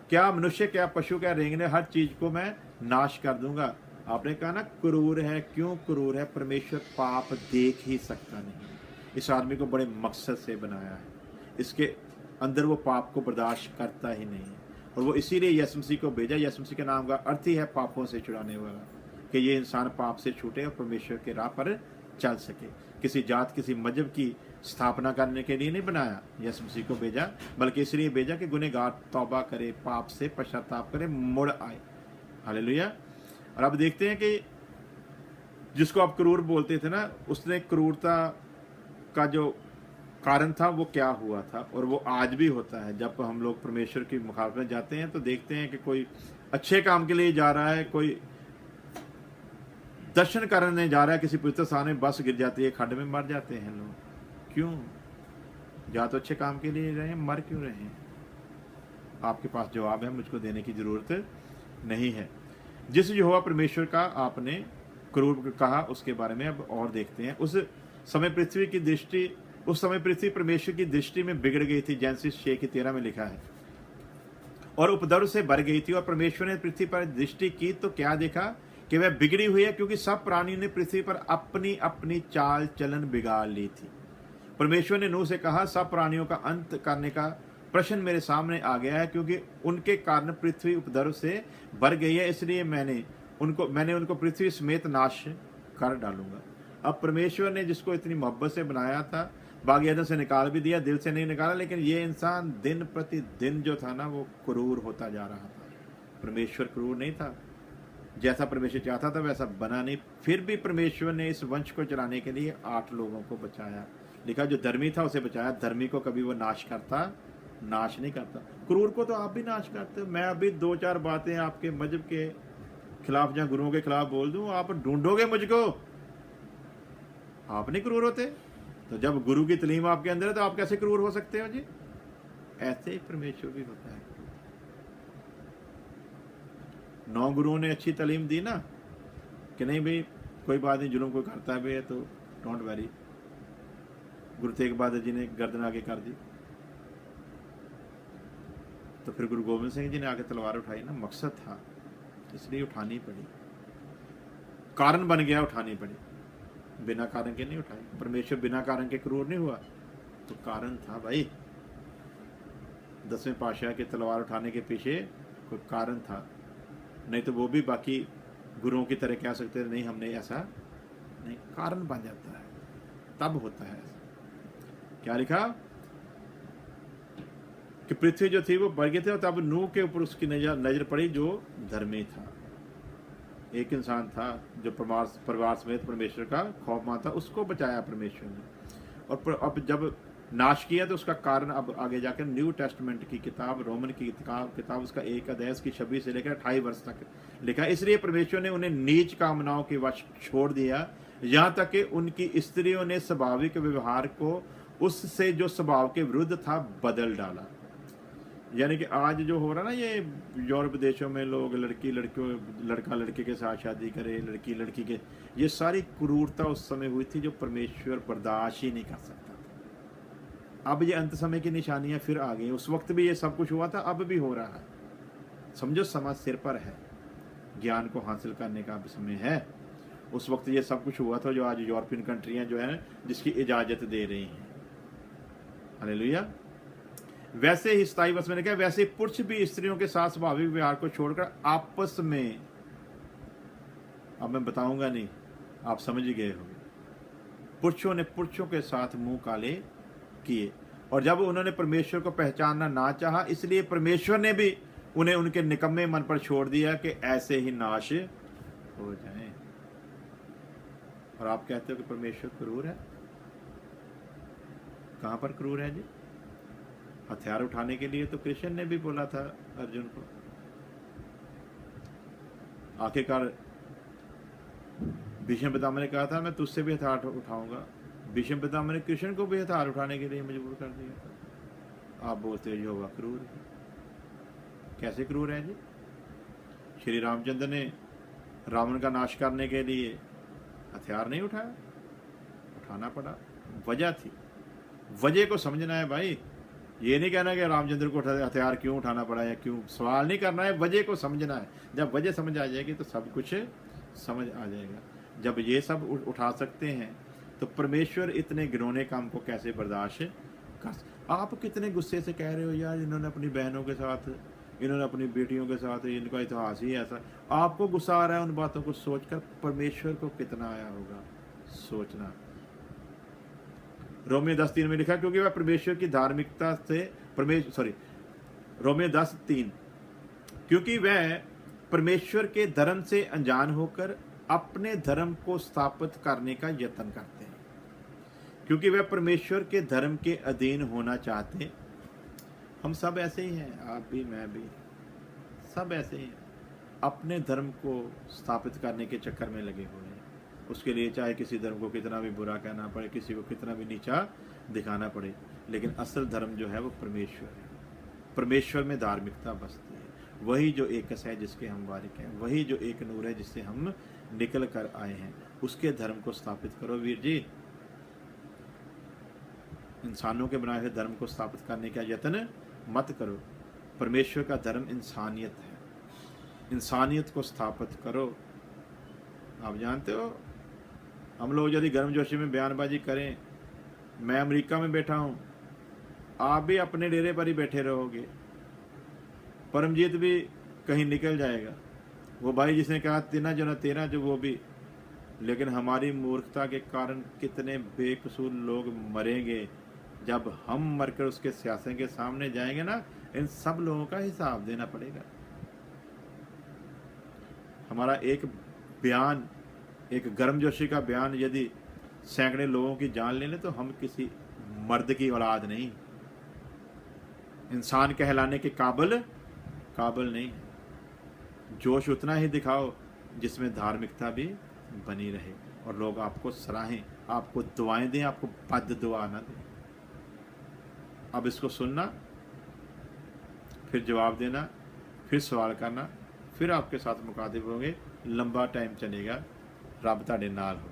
क्या मनुष्य, क्या पशु, क्या रेंगने, हर चीज को मैं नाश कर दूंगा। आपने कहा ना क्रूर है, क्यों क्रूर है? परमेश्वर पाप देख ही सकता नहीं। इस आदमी को बड़े मकसद से बनाया है, इसके अंदर वो पाप को बर्दाश्त करता ही नहीं है, और वो इसीलिए यीशु मसीह को भेजा। यीशु मसीह के नाम का अर्थ ही है पापों से छुड़ाने वाला, कि ये इंसान पाप से छूटे और परमेश्वर के राह पर चल सके। किसी जात, किसी मजहब की स्थापना करने के लिए नहीं बनाया यीशु मसीह को भेजा, बल्कि इसलिए भेजा कि गुनहगार तौबा करे, पाप से पश्चाताप करे, मुड़ आए। हालेलुया। और अब देखते हैं कि जिसको आप क्रूर बोलते थे ना, उसने क्रूरता का जो कारण था वो क्या हुआ था, और वो आज भी होता है। जब हम लोग परमेश्वर की मुखालफत में जाते हैं तो देखते हैं कि कोई अच्छे काम के लिए जा रहा है, कोई दर्शन करने जा रहा है किसी पवित्र स्थान में, बस गिर जाती है, खड्ड में मर जाते हैं लोग। क्यों? या तो अच्छे काम के लिए रहे, मर क्यों रहे हैं? आपके पास जवाब है, मुझको देने की जरूरत नहीं है। जिस यहोवा परमेश्वर का आपने क्रूर कहा, उसके बारे में अब और देखते हैं। उस समय पृथ्वी परमेश्वर की दृष्टि में बिगड़ गई थी, जेनेसिस 6:13 में लिखा है, और उपद्रव से भर गई थी। और परमेश्वर ने पृथ्वी पर दृष्टि की तो क्या देखा कि वह बिगड़ी हुई है, क्योंकि सब प्राणियों ने पृथ्वी पर अपनी अपनी चाल चलन बिगाड़ ली थी। परमेश्वर ने नूह से कहा, सब प्राणियों का अंत करने का प्रश्न मेरे सामने आ गया है, क्योंकि उनके कारण पृथ्वी उपद्रव से भर गई है, इसलिए मैंने उनको पृथ्वी समेत नाश कर डालूंगा। अब परमेश्वर ने जिसको इतनी मोहब्बत से बनाया था, बागी एदन से निकाल भी दिया, दिल से नहीं निकाला, लेकिन ये इंसान दिन प्रतिदिन जो था ना, वो क्रूर होता जा रहा था। परमेश्वर क्रूर नहीं था, जैसा परमेश्वर चाहता था वैसा बना नहीं। फिर भी परमेश्वर ने इस वंश को चलाने के लिए 8 लोगों को बचाया। लिखा जो धर्मी था उसे बचाया। धर्मी को कभी वो नाश नहीं करता। क्रूर को तो आप भी नाश करते हो। मैं अभी 2-4 बातें आपके मजहब के खिलाफ या गुरुओं के खिलाफ बोल दूं, आप ढूंढोगे मुझको, आप नहीं क्रूर होते। तो जब गुरु की तलीम आपके अंदर है तो आप कैसे क्रूर हो सकते हो जी? ऐसे ही परमेश्वर भी होता है। 9 गुरुओं ने अच्छी तालीम दी ना कि नहीं भाई कोई बात नहीं, जुल्म कोई करता भी है तो डोंट वरी। गुरु तेग बहादुर जी ने गर्दन आगे कर दी, तो फिर गुरु गोविंद सिंह जी ने आके तलवार उठाई ना। मकसद था, इसलिए उठानी पड़ी, कारण बन गया, उठानी पड़ी। बिना कारण के नहीं उठाई। परमेश्वर बिना कारण के क्रूर नहीं हुआ, तो कारण था भाई। 10वें पातशाह के तलवार उठाने के पीछे कोई कारण था, नहीं तो वो भी बाकी गुरुओं की तरह कह सकते थे नहीं हमने ऐसा नहीं। कारण बन जाता है, तब होता है ऐसा। क्या लिखा कि पृथ्वी जो थी वो बढ़ गई थी, और तब नूह के ऊपर उसकी नजर पड़ी जो धर्मी था। एक इंसान था जो परिवार समेत परमेश्वर का खौफ मानता, उसको बचाया परमेश्वर ने। और अब जब नाश किया तो उसका कारण अब आगे जाकर न्यू टेस्टमेंट की किताब, रोमन की किताब उसका 1 अध्याय की 26 से लेकर 28 वर्ष तक लिखा। इसलिए परमेश्वर ने उन्हें नीच कामनाओं के वश छोड़ दिया, यहाँ तक कि उनकी स्त्रियों ने स्वाभाविक व्यवहार को उससे जो स्वभाव के विरुद्ध था बदल डाला। यानी कि आज जो हो रहा ना, ये यूरोप देशों में लोग लड़का लड़के के साथ शादी करे, लड़की लड़की के, ये सारी क्रूरता उस समय हुई थी जो परमेश्वर बर्दाश्त ही नहीं कर सकता था। अब ये अंत समय की निशानियां फिर आ गई। उस वक्त भी ये सब कुछ हुआ था, अब भी हो रहा है। समझो समाज सिर पर है, ज्ञान को हासिल करने का भी समय है। उस वक्त ये सब कुछ हुआ था जो आज यूरोपियन कंट्रियां जो है जिसकी इजाजत दे रही हैं। हालेलुया। वैसे ही 27 वर्ष में क्या, वैसे ही पुरुष भी स्त्रियों के साथ स्वाभाविक व्यवहार को छोड़कर आपस में, अब मैं बताऊंगा नहीं, आप समझ गए होंगे। पुरुषों ने पुरुषों के साथ मुंह काले किए, और जब उन्होंने परमेश्वर को पहचानना ना चाहा, इसलिए परमेश्वर ने भी उन्हें उनके निकम्मे मन पर छोड़ दिया कि ऐसे ही नाश हो जाएं। और आप कहते हो कि परमेश्वर क्रूर है। कहां पर क्रूर है जी? हथियार उठाने के लिए तो कृष्ण ने भी बोला था अर्जुन को। आखिरकार भीष्म पितामह ने कहा था मैं तुझसे भी हथियार उठाऊंगा। भीष्म पितामह ने कृष्ण को भी हथियार उठाने के लिए मजबूर कर दिया था। आप बोलते हो यहोवा क्रूर है। कैसे क्रूर है जी? श्री रामचंद्र ने रावण का नाश करने के लिए हथियार नहीं उठाया, उठाना पड़ा। वजह थी, वजह को समझना है भाई। ये नहीं कहना कि रामचंद्र को हथियार क्यों उठाना पड़ा या क्यों, सवाल नहीं करना है, वजह को समझना है। जब वजह समझ आ जाएगी तो सब कुछ समझ आ जाएगा। जब ये सब उठा सकते हैं तो परमेश्वर इतने घिनौने काम को कैसे बर्दाश्त कर। आप कितने गुस्से से कह रहे हो यार, इन्होंने अपनी बहनों के साथ, इन्होंने अपनी बेटियों के साथ, इनका इतिहास ही ऐसा। आपको गुस्सा आ रहा है उन बातों को सोचकर, परमेश्वर को कितना आया होगा सोचना। रोमियो 10:3 में लिखा, क्योंकि वह परमेश्वर की धार्मिकता से रोमियो 10:3, क्योंकि वह परमेश्वर के धर्म से अनजान होकर अपने धर्म को स्थापित करने का यत्न करते हैं। क्योंकि वह परमेश्वर के धर्म के अधीन होना चाहते हैं। हम सब ऐसे ही हैं, आप भी, मैं भी, सब ऐसे ही हैं, अपने धर्म को स्थापित करने के चक्कर में लगे हुए हैं। उसके लिए चाहे किसी धर्म को कितना भी बुरा कहना पड़े, किसी को कितना भी नीचा दिखाना पड़े, लेकिन असल धर्म जो है वो परमेश्वर है। परमेश्वर में धार्मिकता बसती है। वही जो एकस है जिसके हम वारिक हैं, वही जो एक नूर है जिससे हम निकल कर आए हैं, उसके धर्म को स्थापित करो वीर जी। इंसानों के बनाए हुए धर्म को स्थापित करने का यत्न मत करो। परमेश्वर का धर्म इंसानियत है, इंसानियत को स्थापित करो। आप जानते हो, हम लोग यदि गर्मजोशी में बयानबाजी करें, मैं अमेरिका में बैठा हूं, आप भी अपने डेरे पर ही बैठे रहोगे, परमजीत भी कहीं निकल जाएगा, वो भाई जिसने कहा तेना जो न तेना जो, वो भी। लेकिन हमारी मूर्खता के कारण कितने बेकसूर लोग मरेंगे। जब हम मरकर उसके सियासत के सामने जाएंगे ना, इन सब लोगों का हिसाब देना पड़ेगा। हमारा एक बयान, एक गर्मजोशी का बयान यदि सैकड़े लोगों की जान ले ले, तो हम किसी मर्द की औलाद नहीं, इंसान कहलाने के काबिल नहीं। जोश उतना ही दिखाओ जिसमें धार्मिकता भी बनी रहे और लोग आपको सराहें, आपको दुआएं दें, आपको बद दुआ ना दें। अब इसको सुनना, फिर जवाब देना, फिर सवाल करना, फिर आपके साथ मुकातिब होंगे। लंबा टाइम चलेगा। रब तुहाडे नाल हो।